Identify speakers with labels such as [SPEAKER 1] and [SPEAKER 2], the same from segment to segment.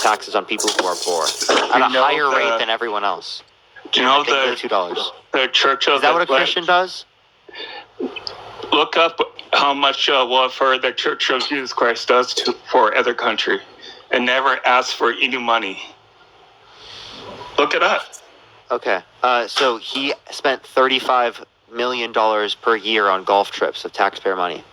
[SPEAKER 1] taxes on people who are poor at a higher rate than everyone else.
[SPEAKER 2] Do you know
[SPEAKER 1] the $2?
[SPEAKER 2] The Church of
[SPEAKER 1] Is that what a Christian does?
[SPEAKER 2] Look up how much welfare the Church of Jesus Christ does for other country, and never asks for any money. Look it up.
[SPEAKER 1] Okay. So he spent $35 million per year on golf trips of taxpayer money.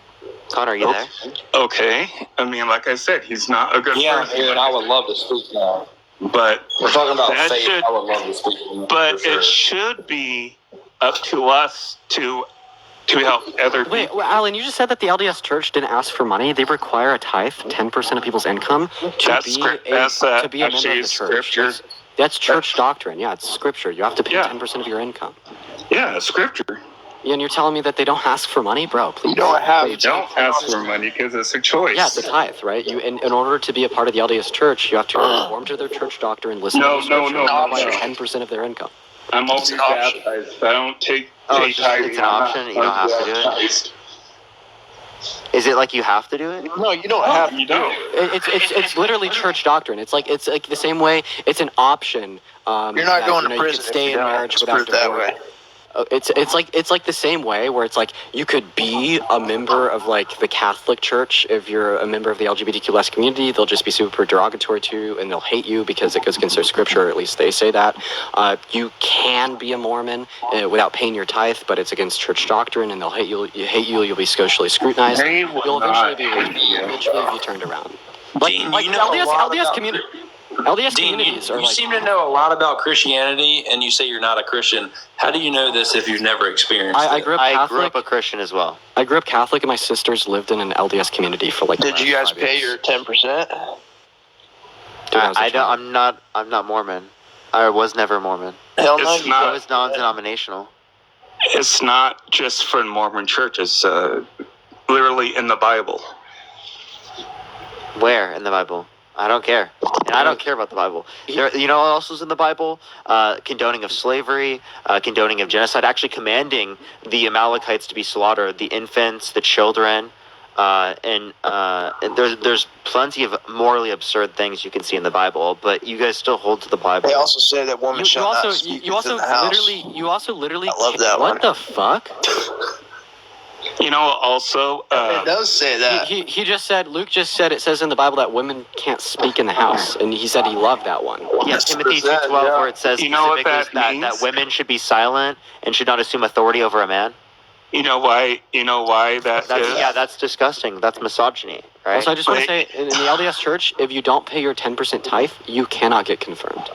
[SPEAKER 1] Connor, are you there?
[SPEAKER 2] Okay. I mean, like I said, he's not a good person.
[SPEAKER 3] Yeah, and I would love to speak now.
[SPEAKER 2] But
[SPEAKER 3] we're talking about faith. I would love to speak now.
[SPEAKER 2] But it should be up to us to help other people.
[SPEAKER 4] Wait, Alan, you just said that the LDS Church didn't ask for money. They require a tithe, 10% of people's income, to be a member of the church.
[SPEAKER 2] Scripture.
[SPEAKER 4] That's church doctrine. Yeah, it's scripture. You have to pay 10% of your income.
[SPEAKER 2] Yeah, scripture.
[SPEAKER 4] Yeah, and you're telling me that they don't ask for money? Bro, please.
[SPEAKER 2] You don't ask for money because it's a choice.
[SPEAKER 4] Yeah, it's a tithe, right? In order to be a part of the LDS Church, you have to conform to their church doctrine, listen to their scripture, and require 10% of their income.
[SPEAKER 2] I'm always baptized. I don't take tithe.
[SPEAKER 1] It's an option. You don't have to do it. Is it like you have to do it?
[SPEAKER 5] No, you don't have to.
[SPEAKER 2] You don't.
[SPEAKER 4] It's literally church doctrine. It's like the same way. It's an option.
[SPEAKER 5] You're not going to prison.
[SPEAKER 4] You could stay in marriage without divorce. It's like the same way where it's like you could be a member of like the Catholic Church. If you're a member of the LGBTQ+ community, they'll just be super derogatory to you and they'll hate you because it goes against their scripture, or at least they say that. You can be a Mormon without paying your tithe, but it's against church doctrine and they'll hate you. You'll be socially scrutinized. You'll eventually be turned around. Like LDS community. LDS communities are
[SPEAKER 3] you seem to know a lot about Christianity, and you say you're not a Christian. How do you know this if you've never experienced it?
[SPEAKER 1] I grew up a Christian as well.
[SPEAKER 4] I grew up Catholic, and my sisters lived in an LDS community for like.
[SPEAKER 5] Did you guys pay your 10%?
[SPEAKER 1] I'm not Mormon. I was never Mormon.
[SPEAKER 5] Hell no,
[SPEAKER 1] I was non-denominational.
[SPEAKER 2] It's not just for the Mormon Church. It's literally in the Bible.
[SPEAKER 1] Where in the Bible? I don't care. And I don't care about the Bible. You know what else is in the Bible? Condoning of slavery, condoning of genocide, actually commanding the Amalekites to be slaughtered, the infants, the children, and there's plenty of morally absurd things you can see in the Bible, but you guys still hold to the Bible.
[SPEAKER 5] They also say that women shall not speak in the house.
[SPEAKER 4] You also literally.
[SPEAKER 5] I love that
[SPEAKER 4] what
[SPEAKER 5] one.
[SPEAKER 4] the fuck?
[SPEAKER 2] You know, also...
[SPEAKER 5] it does say that.
[SPEAKER 4] He just said, Luke just said, it says in the Bible that women can't speak in the house, and he said he loved that one.
[SPEAKER 1] Yeah, Timothy 2:12, where it says that women should be silent and should not assume authority over a man.
[SPEAKER 2] You know why that is?
[SPEAKER 1] Yeah, that's disgusing. That's misogyny, right?
[SPEAKER 4] Also, I just want to say, in the LDS Church, if you don't pay your 10% tithe, you cannot get confirmed.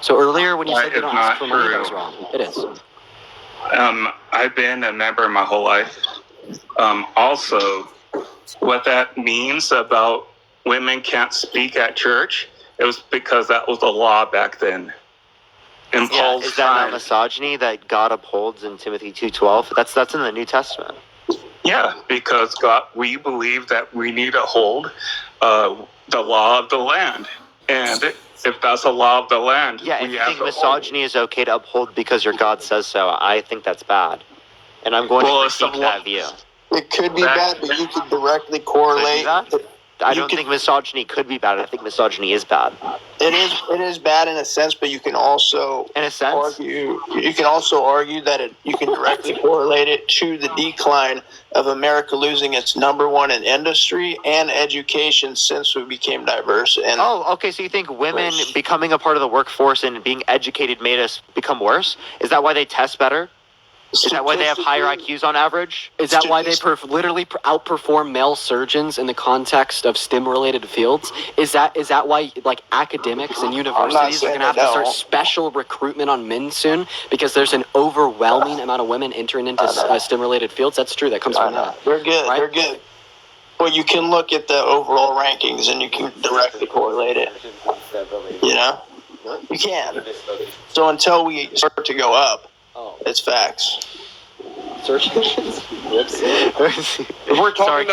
[SPEAKER 4] So earlier, when you said you don't ask for money, that was wrong. It is.
[SPEAKER 2] I've been a member my whole life. Also, what that means about women can't speak at church, it was because that was the law back then. In Paul's
[SPEAKER 1] is that not misogyny that God upholds in Timothy 2:12? That's in the New Testament.
[SPEAKER 2] Yeah, because we believe that we need to hold the law of the land. And if that's the law of the land,
[SPEAKER 1] yeah, if you think misogyny is okay to uphold because your God says so, I think that's bad. And I'm going to critique that view.
[SPEAKER 5] It could be bad, but you could directly correlate.
[SPEAKER 1] I don't think misogyny could be bad. I think misogyny is bad.
[SPEAKER 5] It is bad in a sense, but you can also argue that you can directly correlate it to the decline of America losing its number one in industry and education since we became diverse. And
[SPEAKER 1] okay. So you think women becoming a part of the workforce and being educated made us become worse? Is that why they test better? Is that why they have higher IQs on average? Is that why they literally outperform male surgeons in the context of STEM-related fields? Is that why like academics and universities are going to have to start special recruitment on men soon because there's an overwhelming amount of women entering into STEM-related fields? That's true. That comes from that.
[SPEAKER 5] They're good. Right? They're good. Well, you can look at the overall rankings and you can directly correlate it. You know? You can. So until we start to go up, it's facts.
[SPEAKER 1] Search engines.
[SPEAKER 3] If we're talking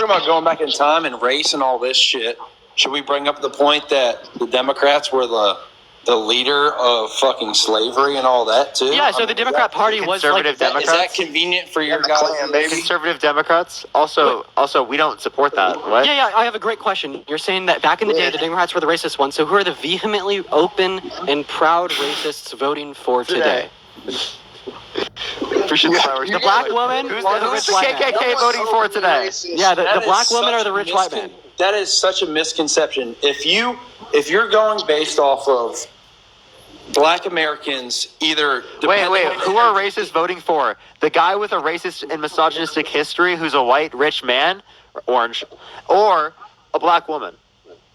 [SPEAKER 3] about going back in time and race and all this shit, should we bring up the point that the Democrats were the the leader of fucking slavery and all that too?
[SPEAKER 4] Yeah, so the Democrat Party was like
[SPEAKER 1] conservative
[SPEAKER 3] Is that
[SPEAKER 1] Democrats.
[SPEAKER 3] convenient for your
[SPEAKER 5] the
[SPEAKER 3] guys?
[SPEAKER 5] Klan, baby.
[SPEAKER 1] Conservative Democrats. Also, we don't support that. What?
[SPEAKER 4] Yeah, I have a great question. You're saying that back in the day, the Democrats were the racist ones. So who are the vehemently open and proud racists voting for today? The black woman
[SPEAKER 1] Who's
[SPEAKER 4] or the
[SPEAKER 1] the
[SPEAKER 4] rich white man?
[SPEAKER 1] KKK voting for today?
[SPEAKER 4] Yeah, the
[SPEAKER 3] That
[SPEAKER 4] black
[SPEAKER 3] is
[SPEAKER 4] woman
[SPEAKER 3] such
[SPEAKER 4] or the rich white man?
[SPEAKER 3] That is such a misconception. If you're going based off of black Americans, either
[SPEAKER 1] Wait,
[SPEAKER 3] depending on-
[SPEAKER 1] who are racists voting for? The guy with a racist and misogynistic history who's a white rich man, orange, or a black woman?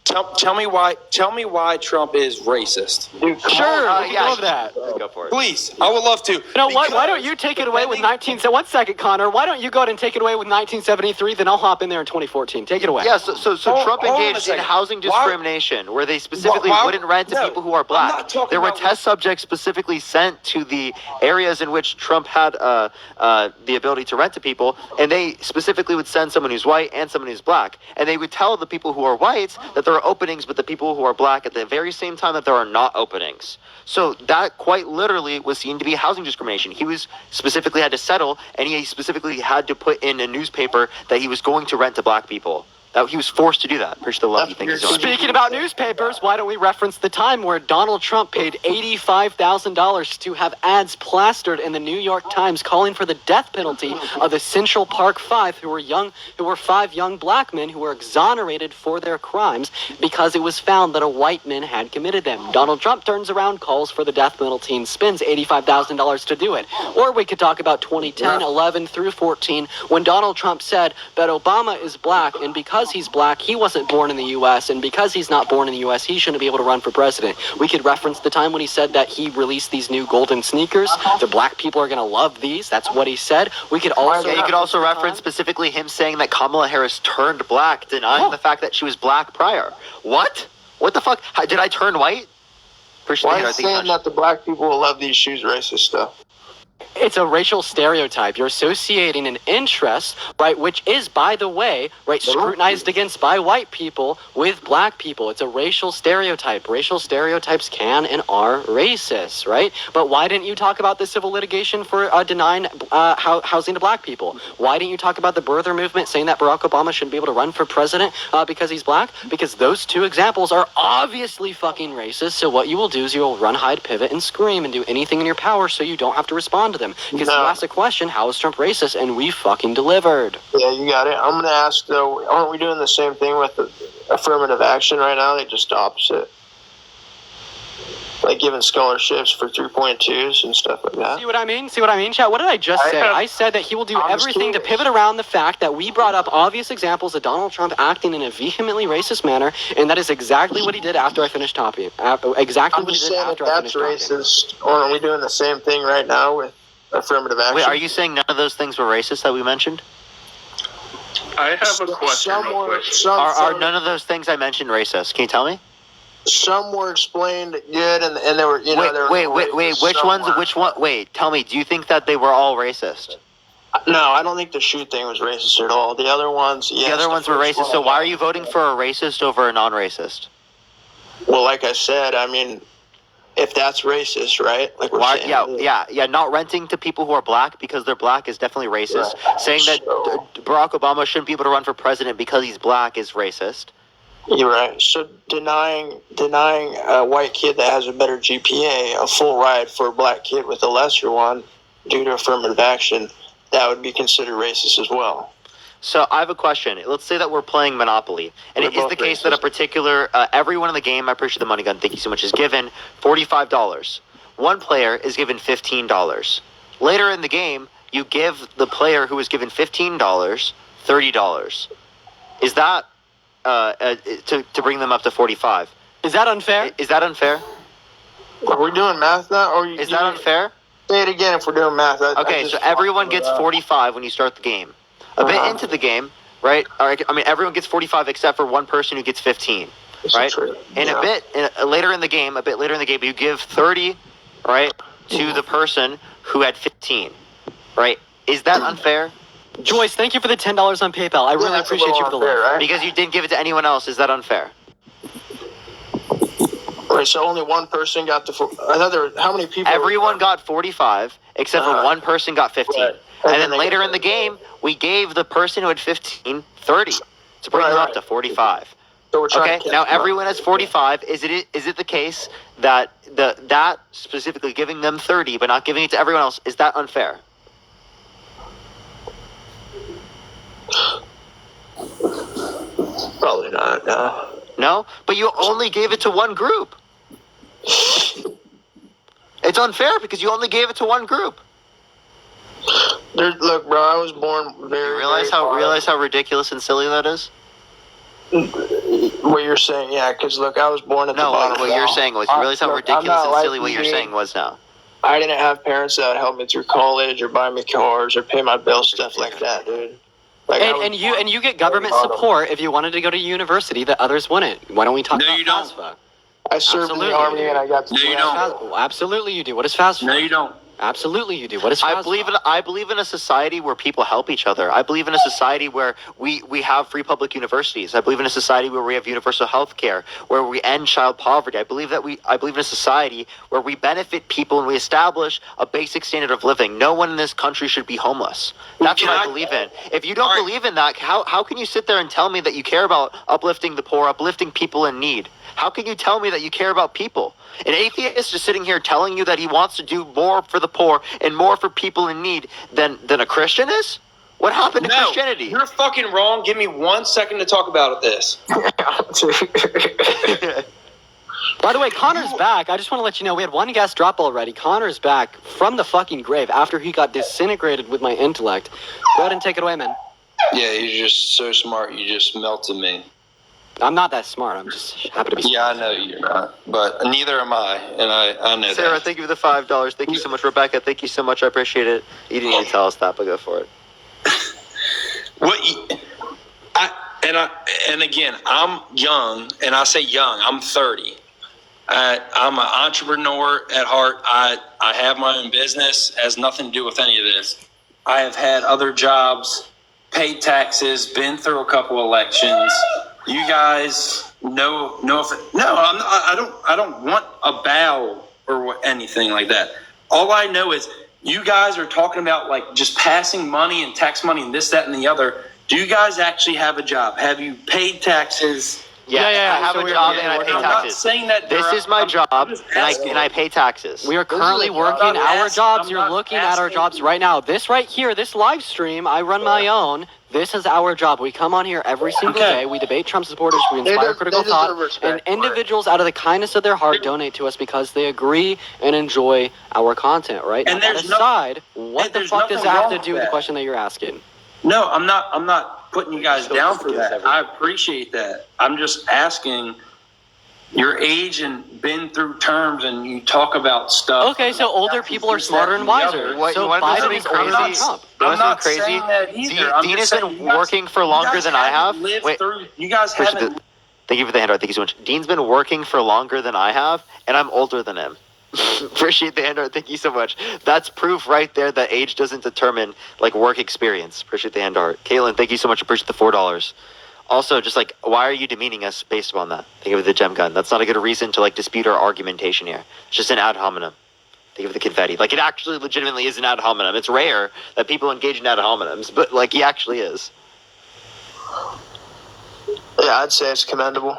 [SPEAKER 3] Tell me why Trump is racist.
[SPEAKER 5] Dude, come
[SPEAKER 4] Sure,
[SPEAKER 5] on.
[SPEAKER 4] we can go over that.
[SPEAKER 1] Let's go for it.
[SPEAKER 3] Please, I would love to.
[SPEAKER 4] You know what? Why don't you take it away with 1 second, Connor. Why don't you go ahead and take it away with 1973? Then I'll hop in there in 2014. Take it away.
[SPEAKER 1] Yeah, so Trump
[SPEAKER 3] hold on a
[SPEAKER 1] engaged in
[SPEAKER 3] second.
[SPEAKER 1] housing discrimination, where they specifically
[SPEAKER 3] Why-
[SPEAKER 1] wouldn't rent to
[SPEAKER 3] no,
[SPEAKER 1] people who are
[SPEAKER 3] I'm
[SPEAKER 1] black.
[SPEAKER 3] not talking
[SPEAKER 1] There were
[SPEAKER 3] about-
[SPEAKER 1] test subjects specifically sent to the areas in which Trump had the ability to rent to people, and they specifically would send someone who's white and someone who's black, and they would tell the people who are whites that there are openings, but the people who are black at the very same time that there are not openings. So that quite literally was seen to be housing discrimination. He was specifically had to settle, and he specifically had to put in a newspaper that he was going to rent to black people. That he was forced to do that. Pretty sure the love you think he's on.
[SPEAKER 4] Speaking about newspapers, why don't we reference the time where Donald Trump paid $85,000 to have ads plastered in the New York Times calling for the death penalty of the Central Park Five, who were 5 young black men who were exonerated for their crimes because it was found that a white man had committed them. Donald Trump turns around, calls for the death penalty, and spends $85,000 to do it. Or we could talk about 2010, 11 through 14, when Donald Trump said that Obama is black, and because he's black, he wasn't born in the U.S., and because he's not born in the U.S., he shouldn't be able to run for president. We could reference the time when he said that he released these new golden sneakers. The black people are going to love these. That's what he said. We could also
[SPEAKER 1] Yeah, you could also reference specifically him saying that Kamala Harris turned black, denying the fact that she was black prior. What? What the fuck? Did I turn white?
[SPEAKER 5] Why is saying that the black people will love these shoes racist stuff?
[SPEAKER 4] It's a racial stereotype. You're associating an interest, right, which is, by the way, right, scrutinized against by white people with black people. It's a racial stereotype. Racial stereotypes can and are racist, right? But why didn't you talk about the civil litigation for denying housing to black people? Why didn't you talk about the birther movement saying that Barack Obama shouldn't be able to run for president because he's black? Because those two examples are obviously fucking racist. So what you will do is you will run, hide, pivot, and scream and do anything in your power so you don't have to respond to them. Because you asked a question, how is Trump racist? And we fucking delivered.
[SPEAKER 5] Yeah, you got it. I'm going to ask, though, aren't we doing the same thing with the affirmative action right now? They just opposite. Like giving scholarships for 3.2s and stuff like that.
[SPEAKER 4] See what I mean? See what I mean, chat? What did I just say? I said that he will do everything to pivot around the fact that we brought up obvious examples of Donald Trump acting in a vehemently racist manner, and that is exactly what he did after I finished talking. Exactly
[SPEAKER 5] I'm
[SPEAKER 4] what he
[SPEAKER 5] just
[SPEAKER 4] did
[SPEAKER 5] saying
[SPEAKER 4] after
[SPEAKER 5] that
[SPEAKER 4] I
[SPEAKER 5] that's
[SPEAKER 4] finished talking.
[SPEAKER 5] racist. Aren't we doing the same thing right now with affirmative action?
[SPEAKER 1] Wait, are you saying none of those things were racist that we mentioned?
[SPEAKER 2] I have a question real quick.
[SPEAKER 1] Are none of those things I mentioned racist? Can you tell me?
[SPEAKER 5] Some were explained good, and they were, you know,
[SPEAKER 1] Wait, which ones? Which one? Wait, tell me. Do you think that they were all racist?
[SPEAKER 5] No, I don't think the shoe thing was racist at all. The other ones, yes.
[SPEAKER 1] The other ones were racist. So why are you voting for a racist over a non-racist?
[SPEAKER 5] Well, like I said, I mean, if that's racist, right? Like we're saying,
[SPEAKER 1] Yeah. Not renting to people who are black because they're black is definitely racist.
[SPEAKER 5] Right.
[SPEAKER 1] Saying that Barack Obama shouldn't be able to run for president because he's black is racist.
[SPEAKER 5] You're right. So denying a white kid that has a better GPA a full ride for a black kid with a lesser one due to affirmative action, that would be considered racist as well.
[SPEAKER 1] So I have a question. Let's say that we're playing Monopoly, and it is the case that a particular everyone in the game, I appreciate the money gun, thank you so much, is given $45. One player is given $15. Later in the game, you give the player who was given $15 $30. Is that to bring them up to 45?
[SPEAKER 4] Is that unfair?
[SPEAKER 1] Is that unfair?
[SPEAKER 5] Are we doing math now? Or
[SPEAKER 1] Is that unfair?
[SPEAKER 5] Say it again if we're doing math.
[SPEAKER 1] Okay, so everyone gets 45 when you start the game. A bit into the game, right? I mean, everyone gets 45 except for one person who gets 15, right? And a bit later in the game, you give 30, right, to the person who had 15, right? Is that unfair?
[SPEAKER 4] Joyce, thank you for the $10 on PayPal. I really appreciate you for the love.
[SPEAKER 5] Right?
[SPEAKER 1] Because you didn't give it to anyone else. Is that unfair?
[SPEAKER 5] What Right, so only one person got another. How many people?
[SPEAKER 1] Everyone got 45, except for one person got 15.
[SPEAKER 5] Right.
[SPEAKER 1] And then later in the game, we gave the person who had 15 30 to bring them up to 45.
[SPEAKER 5] So we're trying
[SPEAKER 1] Okay, now everyone has 45. Is it the case that that specifically giving them 30 but not giving it to everyone else, is that unfair?
[SPEAKER 5] Probably not. No.
[SPEAKER 1] No, but you only gave it to one group. It's unfair because you only gave it to one group.
[SPEAKER 5] Look, bro, I was born very.
[SPEAKER 1] Realize how ridiculous and silly that is.
[SPEAKER 5] What you're saying, yeah, because look, I was born at the bottom.
[SPEAKER 1] No, what you're saying was, you realize how ridiculous and silly what you're saying was now.
[SPEAKER 5] I didn't have parents that would help me through college or buy me cars or pay my bills, stuff like that, dude. Like,
[SPEAKER 4] And you get government support if you wanted to go to university that others wouldn't. Why don't we talk about
[SPEAKER 6] you don't.
[SPEAKER 4] FAFSA?
[SPEAKER 5] I served in the Army and I got to.
[SPEAKER 6] No, you don't.
[SPEAKER 4] Absolutely you do. What is FAFSA?
[SPEAKER 6] No, you don't.
[SPEAKER 4] Absolutely you do. What is FAFSA?
[SPEAKER 1] I believe in a society where people help each other. I believe in a society where we have free public universities. I believe in a society where we have universal health care, where we end child poverty. I believe in a society where we benefit people and we establish a basic standard of living. No one in this country should be homeless. That's what I believe in. If you don't believe in that, how can you sit there and tell me that you care about uplifting the poor, uplifting people in need? How can you tell me that you care about people? An atheist is sitting here telling you that he wants to do more for the poor and more for people in need than a Christian is? What happened to Christianity?
[SPEAKER 3] You're fucking wrong. Give me 1 second to talk about this.
[SPEAKER 4] By the way, Connor's back. I just want to let you know, we had one guest drop already. Connor's back from the fucking grave after he got disintegrated with my intellect. Go ahead and take it away, man.
[SPEAKER 3] Yeah, you're just so smart. You just melted me.
[SPEAKER 4] I'm not that smart. I'm just happy to be smart.
[SPEAKER 3] Yeah, I know you're not, but neither am I, and I know
[SPEAKER 1] Sarah,
[SPEAKER 3] that.
[SPEAKER 1] thank you for the $5. Thank you so much, Rebecca. Thank you so much. I appreciate it. You didn't need to tell us that, but go for it.
[SPEAKER 3] And again, I'm young, and I say young. I'm 30. I'm an entrepreneur at heart. I have my own business. It has nothing to do with any of this. I have had other jobs, paid taxes, been through a couple elections. You guys know I don't want a bow or anything like that. All I know is you guys are talking about like just passing money and tax money and this, that, and the other. Do you guys actually have a job? Have you paid taxes?
[SPEAKER 1] Yeah, I have a job and I pay
[SPEAKER 3] I'm not
[SPEAKER 1] taxes.
[SPEAKER 3] saying that
[SPEAKER 1] This is my job and I pay taxes.
[SPEAKER 4] We are currently working our jobs. You're looking at our jobs right now. This right here, this live stream, I run my own. This is our job. We come on here every single day. We debate Trump supporters. We inspire critical thought. And individuals out of the kindness of their heart donate to us because they agree and enjoy our content, right?
[SPEAKER 3] And
[SPEAKER 4] now, that aside, what the
[SPEAKER 3] there's
[SPEAKER 4] fuck does
[SPEAKER 3] nothing
[SPEAKER 4] that have
[SPEAKER 3] wrong
[SPEAKER 4] to
[SPEAKER 3] with
[SPEAKER 4] do with the
[SPEAKER 3] that.
[SPEAKER 4] question that you're asking?
[SPEAKER 3] No, I'm not putting you guys down for that. I appreciate that. I'm just asking your age and been through terms, and you talk about stuff.
[SPEAKER 4] Okay, so older people are smarter and wiser.
[SPEAKER 1] What,
[SPEAKER 4] So
[SPEAKER 1] you want to
[SPEAKER 4] Biden
[SPEAKER 1] be
[SPEAKER 4] is older than
[SPEAKER 1] crazy?
[SPEAKER 4] Trump.
[SPEAKER 3] I'm not
[SPEAKER 1] crazy?
[SPEAKER 3] saying that either. I'm
[SPEAKER 1] Dean
[SPEAKER 3] just
[SPEAKER 1] has
[SPEAKER 3] saying
[SPEAKER 1] been
[SPEAKER 3] you guys-
[SPEAKER 1] working for longer than I have. Wait,
[SPEAKER 3] You guys haven't.
[SPEAKER 1] thank you for the handout. Thank you so much. Dean's been working for longer than I have, and I'm older than him. Appreciate the handout. Thank you so much. That's proof right there that age doesn't determine like work experience. Appreciate the handout. Caitlin, thank you so much. Appreciate the $4. Also, just like, why are you demeaning us based upon that? Thank you for the gem gun. That's not a good reason to like dispute our argumentation here. It's just an ad hominem. Thank you for the confetti. Like, it actually legitimately is an ad hominem. It's rare that people engage in ad hominems, but like he actually is.
[SPEAKER 5] Yeah, I'd say it's commendable.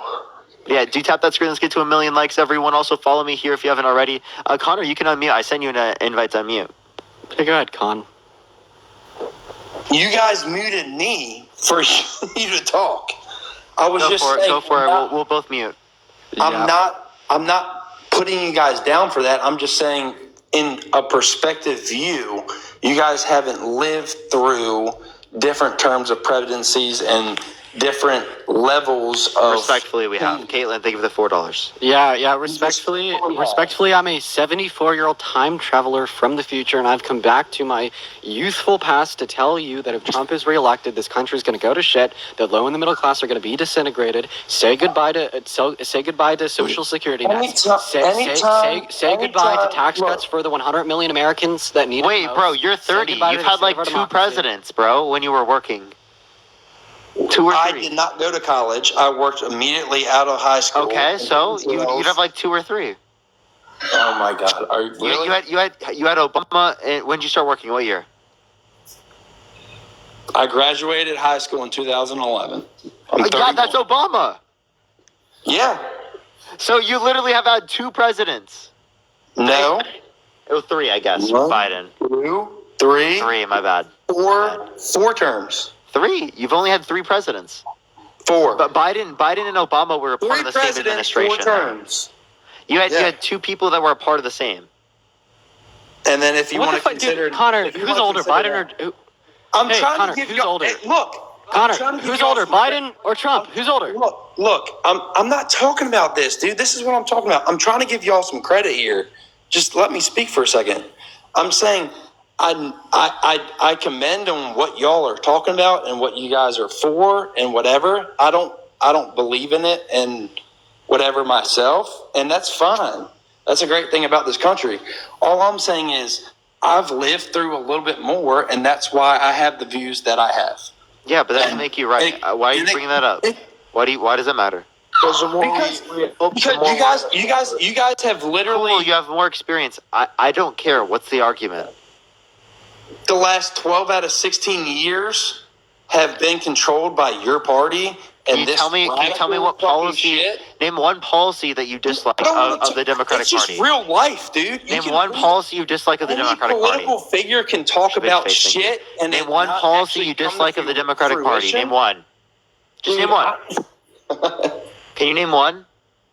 [SPEAKER 1] Yeah, do tap that screen. Let's get to 1 million likes, everyone. Also, follow me here if you haven't already. Connor, you can unmute. I sent you an invite to unmute.
[SPEAKER 4] Okay, go ahead, Con.
[SPEAKER 3] You guys muted me for you to talk. I was just saying.
[SPEAKER 1] Go for it. We'll both mute.
[SPEAKER 3] I'm not putting you guys down for that. I'm just saying, in a perspective view, you guys haven't lived through different terms of presidencies and different levels of.
[SPEAKER 1] Respectfully, we have. Caitlin, thank you for the $4.
[SPEAKER 4] Yeah. Respectfully, I'm a 74-year-old time traveler from the future, and I've come back to my youthful past to tell you that if Trump is reelected, this country is going to go to shit. The low and the middle class are going to be disintegrated. Say goodbye to Social Security nets. Say goodbye to tax cuts for the 100 million Americans that need.
[SPEAKER 1] Wait, bro, you're 30. You've had like 2 presidents, bro, when you were working. 2 or 3?
[SPEAKER 3] I did not go to college. I worked immediately out of high school.
[SPEAKER 1] Okay, so you'd have like 2 or 3.
[SPEAKER 3] Oh my God! Are you really?
[SPEAKER 1] You had Obama. When did you start working? What year?
[SPEAKER 3] I graduated high school in 2011. I'm
[SPEAKER 1] God, that's
[SPEAKER 3] 31.
[SPEAKER 1] Obama.
[SPEAKER 3] Yeah.
[SPEAKER 1] So you literally have had 2 presidents.
[SPEAKER 3] No.
[SPEAKER 1] It was 3, I guess.
[SPEAKER 3] One,
[SPEAKER 1] Biden.
[SPEAKER 3] 2, 3,
[SPEAKER 1] 3. My bad.
[SPEAKER 3] 4 terms.
[SPEAKER 1] 3. You've only had 3 presidents.
[SPEAKER 3] 4.
[SPEAKER 1] But Biden and Obama were a part of the same administration.
[SPEAKER 3] 4 terms.
[SPEAKER 1] You had 2 people that were a part of the same.
[SPEAKER 3] And then if you want to consider,
[SPEAKER 4] Connor, who's older, Biden or?
[SPEAKER 3] I'm
[SPEAKER 4] Hey,
[SPEAKER 3] trying
[SPEAKER 4] Connor,
[SPEAKER 3] to give
[SPEAKER 4] who's
[SPEAKER 3] you
[SPEAKER 4] older?
[SPEAKER 3] look.
[SPEAKER 4] Connor, who's older, Biden or Trump? Who's older?
[SPEAKER 3] Look. I'm not talking about this, dude. This is what I'm talking about. I'm trying to give y'all some credit here. Just let me speak for a second. I'm saying I commend on what y'all are talking about and what you guys are for and whatever. I don't believe in it and whatever myself, and that's fine. That's a great thing about this country. All I'm saying is I've lived through a little bit more, and that's why I have the views that I have.
[SPEAKER 1] Yeah, but that doesn't make you right. Why are you bringing that up? Why does it matter?
[SPEAKER 3] Because you guys have literally
[SPEAKER 1] Cool, you have more experience. I don't care. What's the argument?
[SPEAKER 3] the last 12 out of 16 years have been controlled by your party. And
[SPEAKER 1] Can you tell me what policy? Name one policy that you dislike of the Democratic
[SPEAKER 3] Party. It's just real life, dude.
[SPEAKER 1] Name one policy you dislike of the Democratic Party.
[SPEAKER 3] Any political figure can talk about shit and
[SPEAKER 1] name one policy you dislike of the Democratic Party. Name one. Just name one. Can you name one?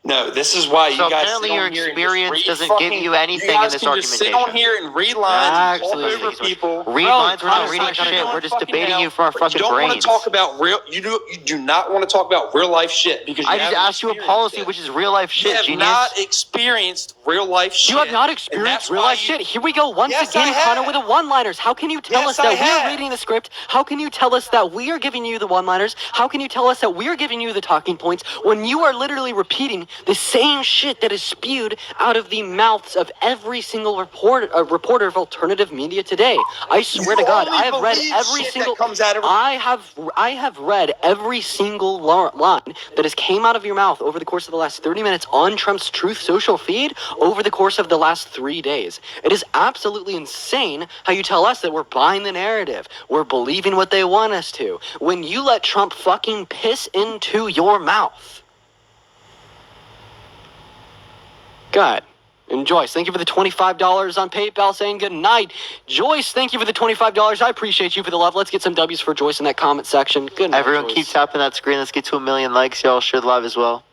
[SPEAKER 3] No, this is why you
[SPEAKER 1] so
[SPEAKER 3] guys.
[SPEAKER 1] Apparently, your experience doesn't give you anything in this
[SPEAKER 3] argumentation.
[SPEAKER 1] argumentation.
[SPEAKER 3] Sit on here and read lines and talk over people.
[SPEAKER 1] Read lines. We're not reading shit. We're just debating you from our fucking brains.
[SPEAKER 3] You don't want to talk about real. You do not want to talk about real life shit because
[SPEAKER 1] I just asked you a policy, which is real life shit.
[SPEAKER 3] You have not experienced real life shit.
[SPEAKER 4] You have not experienced real life shit. Here we go once again, Connor, with the one-liners. How can you tell us that we're reading the script? How can you tell us that we are giving you the one-liners? How can you tell us that we are giving you the talking points when you are literally repeating the same shit that is spewed out of the mouths of every single reporter of alternative media today? I swear to God, I have read every single. I have read every single line that has came out of your mouth over the course of the last 30 minutes on Trump's Truth Social feed over the course of the last 3 days. It is absolutely insane how you tell us that we're buying the narrative, we're believing what they want us to, when you let Trump fucking piss into your mouth. God. And Joyce, thank you for the $25 on PayPal saying good night. Joyce, thank you for the $25. I appreciate you for the love. Let's get some W's for Joyce in that comment section. Good night,
[SPEAKER 1] Everyone
[SPEAKER 4] Joyce.
[SPEAKER 1] keep tapping that screen. Let's get to 1 million likes. Y'all share the live as well.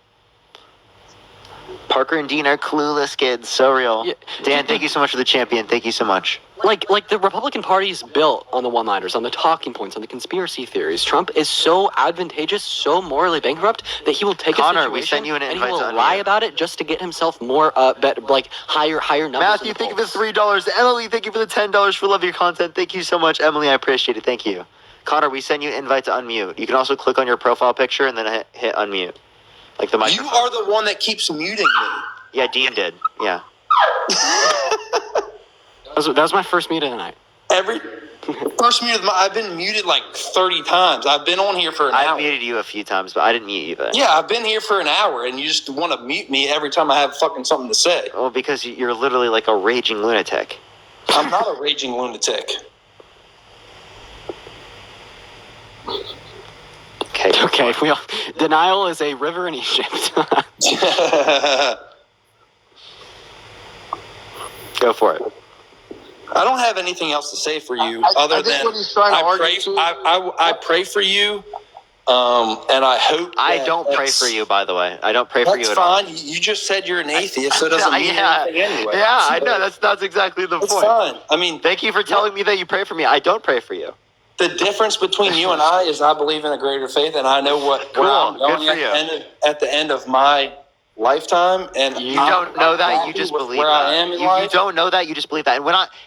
[SPEAKER 1] Parker and Dean are clueless kids. So real. Yeah. Dan, thank you so much for the champion. Thank you so much.
[SPEAKER 4] Like the Republican Party is built on the one-liners, on the talking points, on the conspiracy theories. Trump is so advantageous, so morally bankrupt that he will take
[SPEAKER 1] Connor,
[SPEAKER 4] a situation
[SPEAKER 1] we sent you an
[SPEAKER 4] and he
[SPEAKER 1] invite
[SPEAKER 4] will
[SPEAKER 1] to
[SPEAKER 4] lie
[SPEAKER 1] unmute.
[SPEAKER 4] about it just to get himself more, higher numbers.
[SPEAKER 1] Matthew, thank you for the $3. Emily, thank you for the $10 for love your content. Thank you so much, Emily. I appreciate it. Thank you. Connor, we send you an invite to unmute. You can also click on your profile picture and then hit unmute, like the microphone.
[SPEAKER 3] You are the one that keeps muting me.
[SPEAKER 1] Yeah, Dean did. Yeah.
[SPEAKER 4] That was my first mute of the night.
[SPEAKER 3] I've been muted like 30 times. I've been on here for an hour.
[SPEAKER 1] I've muted you a few times, but I didn't mute you then.
[SPEAKER 3] Yeah, I've been here for an hour, and you just want to mute me every time I have fucking something to say.
[SPEAKER 1] Well, because you're literally like a raging lunatic.
[SPEAKER 3] I'm not a raging lunatic.
[SPEAKER 4] Okay. Denial is a river in Egypt.
[SPEAKER 1] Go for it.
[SPEAKER 3] I don't have anything else to say for you other than I pray for you, and I hope.
[SPEAKER 1] I don't pray for you, by the way. I don't pray for you at all.
[SPEAKER 3] That's fine. You just said you're an atheist, so it doesn't mean anything anyway.
[SPEAKER 1] Yeah, I know. That's exactly the point.
[SPEAKER 3] It's fine. I mean,
[SPEAKER 1] thank you for telling me that you pray for me. I don't pray for you.
[SPEAKER 3] The difference between you and I is I believe in a greater faith, and I know where I'm going at the end of my lifetime, and
[SPEAKER 1] you don't know that. You just believe
[SPEAKER 3] where
[SPEAKER 1] that.
[SPEAKER 3] I am in life.
[SPEAKER 1] You don't know that. You just believe that.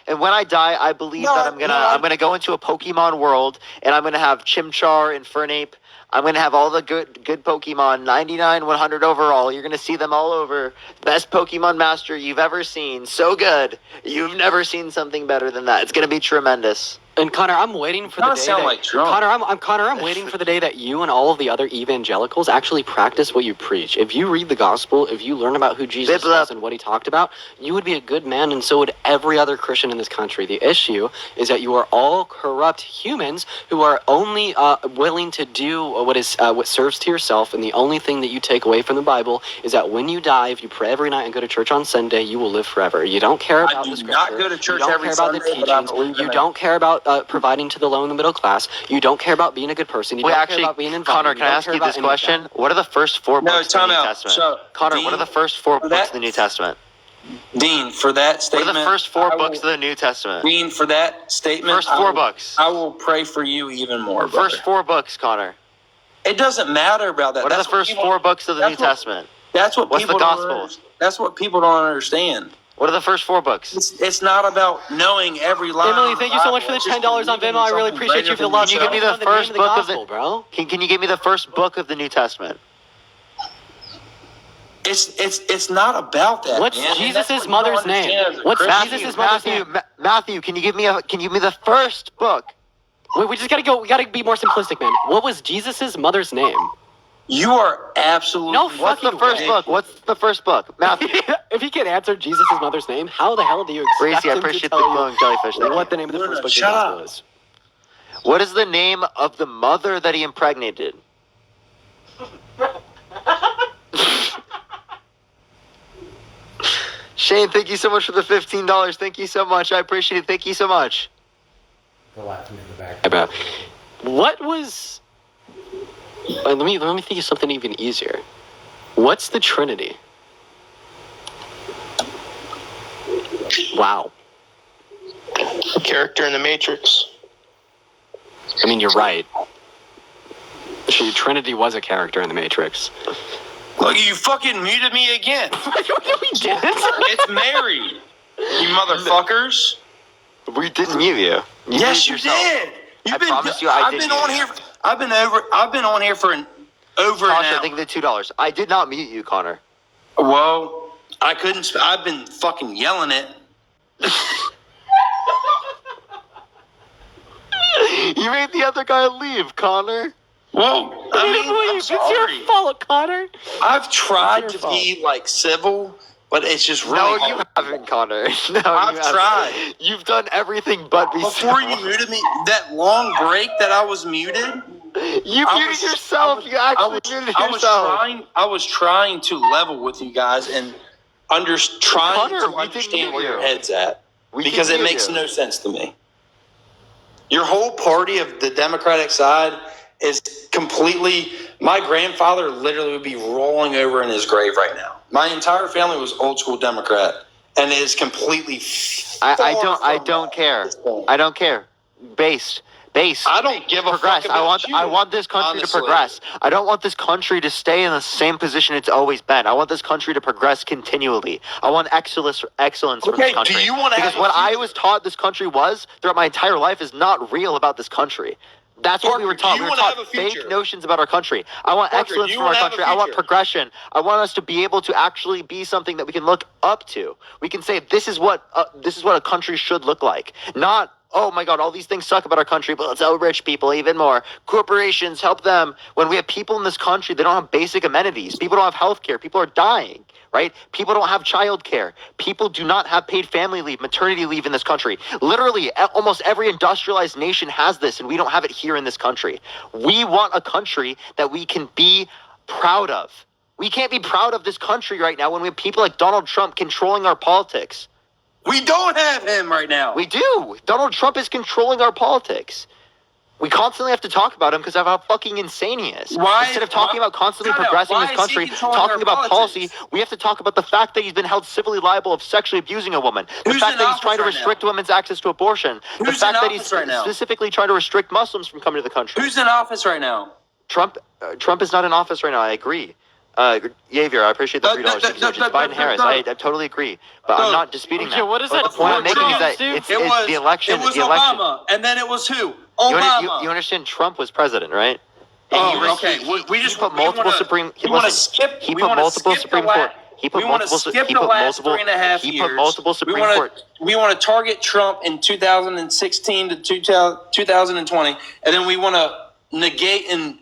[SPEAKER 1] And when I die, I believe that I'm gonna go into a Pokemon world, and I'm gonna have Chimchar and Fernape. I'm gonna have all the good Pokemon, 99, 100 overall. You're gonna see them all over. Best Pokemon Master you've ever seen. So good. You've never seen something better than that. It's gonna be tremendous.
[SPEAKER 4] And Connor, I'm waiting for the
[SPEAKER 3] Not
[SPEAKER 4] day
[SPEAKER 3] sound
[SPEAKER 4] that
[SPEAKER 3] like Trump.
[SPEAKER 4] Connor, I'm waiting for the day that you and all of the other evangelicals actually practice what you preach. If you read the gospel, if you learn about who Jesus was and what he talked about, you would be a good man, and so would every other Christian in this country. The issue is that you are all corrupt humans who are only willing to do what serves to yourself, and the only thing that you take away from the Bible is that when you die, if you pray every night and go to church on Sunday, you will live forever. You don't care about the scripture.
[SPEAKER 3] not go to church
[SPEAKER 4] you don't
[SPEAKER 3] every
[SPEAKER 4] care about the
[SPEAKER 3] Sunday, but I
[SPEAKER 4] teachings.
[SPEAKER 3] believe in
[SPEAKER 4] You
[SPEAKER 3] it.
[SPEAKER 4] don't care about providing to the low and the middle class. You don't care about being a good person. You
[SPEAKER 1] Wait,
[SPEAKER 4] don't
[SPEAKER 1] actually,
[SPEAKER 4] care about being involved.
[SPEAKER 1] Connor, can I ask you this question? What are the first 4
[SPEAKER 3] No,
[SPEAKER 1] books of the
[SPEAKER 3] time
[SPEAKER 1] New
[SPEAKER 3] out.
[SPEAKER 1] Testament?
[SPEAKER 3] So,
[SPEAKER 1] Connor,
[SPEAKER 3] Dean,
[SPEAKER 1] what are the first 4 books
[SPEAKER 3] that-
[SPEAKER 1] of the New Testament?
[SPEAKER 3] Dean, for that
[SPEAKER 1] What
[SPEAKER 3] statement.
[SPEAKER 1] are the first 4
[SPEAKER 3] I
[SPEAKER 1] books
[SPEAKER 3] will-
[SPEAKER 1] of the New Testament?
[SPEAKER 3] Dean, for that statement.
[SPEAKER 1] First
[SPEAKER 3] I
[SPEAKER 1] 4
[SPEAKER 3] will-
[SPEAKER 1] books.
[SPEAKER 3] I will pray for you even more.
[SPEAKER 1] First 4 books, Connor.
[SPEAKER 3] It doesn't matter about that.
[SPEAKER 1] What are the
[SPEAKER 3] That's
[SPEAKER 1] first
[SPEAKER 3] people-
[SPEAKER 1] 4 books of the New
[SPEAKER 3] that's what-
[SPEAKER 1] Testament?
[SPEAKER 3] That's what
[SPEAKER 1] What's the
[SPEAKER 3] people don't
[SPEAKER 1] gospel?
[SPEAKER 3] understand. That's what people don't understand.
[SPEAKER 1] What are the first 4 books?
[SPEAKER 3] It's not about knowing every line.
[SPEAKER 4] Emily,
[SPEAKER 3] of
[SPEAKER 4] thank you so much
[SPEAKER 3] Bible.
[SPEAKER 4] for the
[SPEAKER 3] It's just
[SPEAKER 4] $10 on
[SPEAKER 3] believing
[SPEAKER 4] Venmo. I really
[SPEAKER 3] something
[SPEAKER 4] appreciate you
[SPEAKER 3] greater
[SPEAKER 4] for the
[SPEAKER 3] than
[SPEAKER 4] love.
[SPEAKER 1] Can you give me
[SPEAKER 3] yourself.
[SPEAKER 1] the
[SPEAKER 4] Know
[SPEAKER 1] first
[SPEAKER 4] name of
[SPEAKER 1] book of
[SPEAKER 4] gospel,
[SPEAKER 1] the
[SPEAKER 4] bro?
[SPEAKER 1] Can you give me the first book of the New Testament?
[SPEAKER 3] It's not about that.
[SPEAKER 4] What's
[SPEAKER 3] man. And
[SPEAKER 4] Jesus'
[SPEAKER 3] that's what you
[SPEAKER 4] mother's
[SPEAKER 3] don't understand
[SPEAKER 4] name?
[SPEAKER 3] as a
[SPEAKER 4] What's
[SPEAKER 3] Christian.
[SPEAKER 4] Jesus' mother's name?
[SPEAKER 1] Matthew, can you give me the first book?
[SPEAKER 4] Wait, we just gotta go. We gotta be more simplistic, man. What was Jesus' mother's name?
[SPEAKER 3] You are absolutely.
[SPEAKER 4] No
[SPEAKER 1] What's the
[SPEAKER 4] fucking
[SPEAKER 1] first
[SPEAKER 4] way.
[SPEAKER 1] book? What's the first book? Matthew.
[SPEAKER 4] If he can't answer Jesus' mother's name, how the hell do you expect
[SPEAKER 1] Gracie, I
[SPEAKER 4] him
[SPEAKER 1] appreciate
[SPEAKER 4] to
[SPEAKER 1] the
[SPEAKER 4] tell you
[SPEAKER 1] glowing jellyfish. Thank
[SPEAKER 4] what
[SPEAKER 1] you.
[SPEAKER 4] the name of the
[SPEAKER 3] No,
[SPEAKER 4] first
[SPEAKER 3] no,
[SPEAKER 4] book of the
[SPEAKER 3] shut
[SPEAKER 4] gospel
[SPEAKER 3] up.
[SPEAKER 4] is?
[SPEAKER 1] What is the name of the mother that he impregnated? Shane, thank you so much for the $15. Thank you so much. I appreciate it. Thank you so much.
[SPEAKER 6] The laughing in the back.
[SPEAKER 4] About what was? Let me think of something even easier. What's the Trinity? Wow.
[SPEAKER 5] Character in the Matrix.
[SPEAKER 4] I mean, you're right. Trinity was a character in the Matrix.
[SPEAKER 3] Look, you fucking muted me again.
[SPEAKER 4] We didn't.
[SPEAKER 3] It's Mary. You motherfuckers.
[SPEAKER 1] We didn't mute you.
[SPEAKER 3] Yes,
[SPEAKER 1] muted
[SPEAKER 3] you
[SPEAKER 1] yourself.
[SPEAKER 3] did.
[SPEAKER 1] I promise you I
[SPEAKER 3] I've
[SPEAKER 1] did
[SPEAKER 3] been
[SPEAKER 1] mute
[SPEAKER 3] on
[SPEAKER 1] you.
[SPEAKER 3] here. I've been on here for over an
[SPEAKER 1] Tasha,
[SPEAKER 3] hour.
[SPEAKER 1] think of the $2. I did not mute you, Connor.
[SPEAKER 3] Well, I couldn't. I've been fucking yelling it.
[SPEAKER 1] You made the other guy leave, Connor.
[SPEAKER 3] Well, I mean, I'm
[SPEAKER 4] It's
[SPEAKER 3] sorry.
[SPEAKER 4] your fault, Connor.
[SPEAKER 3] I've tried
[SPEAKER 4] It's
[SPEAKER 3] to
[SPEAKER 4] your
[SPEAKER 3] be like civil, but it's just really
[SPEAKER 1] No,
[SPEAKER 3] hard.
[SPEAKER 1] you haven't, Connor. No,
[SPEAKER 3] I've
[SPEAKER 1] you haven't.
[SPEAKER 3] tried.
[SPEAKER 1] You've done everything but be
[SPEAKER 3] Before
[SPEAKER 1] civil.
[SPEAKER 3] you muted me, that long break that I was muted.
[SPEAKER 1] You
[SPEAKER 3] I
[SPEAKER 1] muted
[SPEAKER 3] was-
[SPEAKER 1] yourself. You actually muted yourself.
[SPEAKER 3] I was trying to level with you guys and trying
[SPEAKER 1] Connor,
[SPEAKER 3] to
[SPEAKER 1] we didn't
[SPEAKER 3] understand
[SPEAKER 1] mute
[SPEAKER 3] where your
[SPEAKER 1] you.
[SPEAKER 3] head's at
[SPEAKER 1] We
[SPEAKER 3] because
[SPEAKER 1] didn't
[SPEAKER 3] it
[SPEAKER 1] mute
[SPEAKER 3] makes
[SPEAKER 1] you.
[SPEAKER 3] no sense to me. Your whole party of the Democratic side is completely. My grandfather literally would be rolling over in his grave right now. My entire family was old school Democrat, and it is completely.
[SPEAKER 1] I don't care. I don't care. Based.
[SPEAKER 3] I don't give a
[SPEAKER 1] Progress.
[SPEAKER 3] fuck about you,
[SPEAKER 1] I want this country
[SPEAKER 3] honestly.
[SPEAKER 1] to progress. I don't want this country to stay in the same position it's always been. I want this country to progress continually. I want excellence from
[SPEAKER 3] Okay,
[SPEAKER 1] this country.
[SPEAKER 3] do you wanna
[SPEAKER 1] because
[SPEAKER 3] have a
[SPEAKER 1] what I
[SPEAKER 3] future?
[SPEAKER 1] was taught this country was throughout my entire life is not real about this country. That's what we were
[SPEAKER 3] Parker,
[SPEAKER 1] taught.
[SPEAKER 3] do you
[SPEAKER 1] We were
[SPEAKER 3] wanna
[SPEAKER 1] taught
[SPEAKER 3] have a
[SPEAKER 1] fake
[SPEAKER 3] future?
[SPEAKER 1] notions about our country. I want
[SPEAKER 3] Parker,
[SPEAKER 1] excellence
[SPEAKER 3] do you
[SPEAKER 1] from our
[SPEAKER 3] wanna have a
[SPEAKER 1] country. I want
[SPEAKER 3] future?
[SPEAKER 1] progression. I want us to be able to actually be something that we can look up to. We can say this is what a country should look like. Not, oh my God, all these things suck about our country, but let's help rich people even more. Corporations, help them. When we have people in this country that don't have basic amenities, people don't have health care, people are dying, right? People don't have child care. People do not have paid family leave, maternity leave in this country. Literally, almost every industrialized nation has this, and we don't have it here in this country. We want a country that we can be proud of. We can't be proud of this country right now when we have people like Donald Trump controlling our politics.
[SPEAKER 3] We don't have him right now.
[SPEAKER 1] We do. Donald Trump is controlling our politics. We constantly have to talk about him because of how fucking insane he is.
[SPEAKER 3] Why-
[SPEAKER 1] Instead of talking about constantly
[SPEAKER 3] Time out.
[SPEAKER 1] progressing
[SPEAKER 3] Why
[SPEAKER 1] this
[SPEAKER 3] is he
[SPEAKER 1] country,
[SPEAKER 3] controlling
[SPEAKER 1] talking
[SPEAKER 3] our
[SPEAKER 1] about policy,
[SPEAKER 3] politics?
[SPEAKER 1] we have to talk about the fact that he's been held civilly liable of sexually abusing a woman. The
[SPEAKER 3] Who's
[SPEAKER 1] fact
[SPEAKER 3] in
[SPEAKER 1] that he's
[SPEAKER 3] office
[SPEAKER 1] trying to
[SPEAKER 3] right
[SPEAKER 1] restrict
[SPEAKER 3] now?
[SPEAKER 1] women's access to abortion. The
[SPEAKER 3] Who's
[SPEAKER 1] fact
[SPEAKER 3] in
[SPEAKER 1] that he's
[SPEAKER 3] office right now?
[SPEAKER 1] specifically trying to restrict Muslims from coming to the country.
[SPEAKER 3] Who's in office right now?
[SPEAKER 1] Trump is not in office right now. I agree. Javier, I appreciate the $3. Thank you so much. It's Biden Harris. I totally agree, but I'm not disputing
[SPEAKER 4] Okay,
[SPEAKER 1] that.
[SPEAKER 4] what does
[SPEAKER 1] But
[SPEAKER 4] that
[SPEAKER 1] the point I'm
[SPEAKER 4] for
[SPEAKER 1] making is
[SPEAKER 4] Trump,
[SPEAKER 1] that
[SPEAKER 4] dude?
[SPEAKER 1] it's the election.
[SPEAKER 3] It was
[SPEAKER 1] the election.
[SPEAKER 3] Obama, and then it was who?
[SPEAKER 1] You
[SPEAKER 3] Obama.
[SPEAKER 1] understand? Trump was president, right? And
[SPEAKER 3] Oh, okay. We just
[SPEAKER 1] put
[SPEAKER 3] we
[SPEAKER 1] multiple
[SPEAKER 3] wanna-
[SPEAKER 1] Supreme.
[SPEAKER 3] we wanna
[SPEAKER 1] listen,
[SPEAKER 3] skip.
[SPEAKER 1] He
[SPEAKER 3] we
[SPEAKER 1] put
[SPEAKER 3] wanna
[SPEAKER 1] multiple
[SPEAKER 3] skip
[SPEAKER 1] Supreme
[SPEAKER 3] the
[SPEAKER 1] Court. He put
[SPEAKER 3] we want to
[SPEAKER 1] multiple-
[SPEAKER 3] skip
[SPEAKER 1] he
[SPEAKER 3] the
[SPEAKER 1] put
[SPEAKER 3] last
[SPEAKER 1] multiple-
[SPEAKER 3] 3.5
[SPEAKER 1] he
[SPEAKER 3] years.
[SPEAKER 1] put multiple Supreme
[SPEAKER 3] we wanna,
[SPEAKER 1] Court-
[SPEAKER 3] We want to target Trump in 2016 to 2020, and then we want to negate and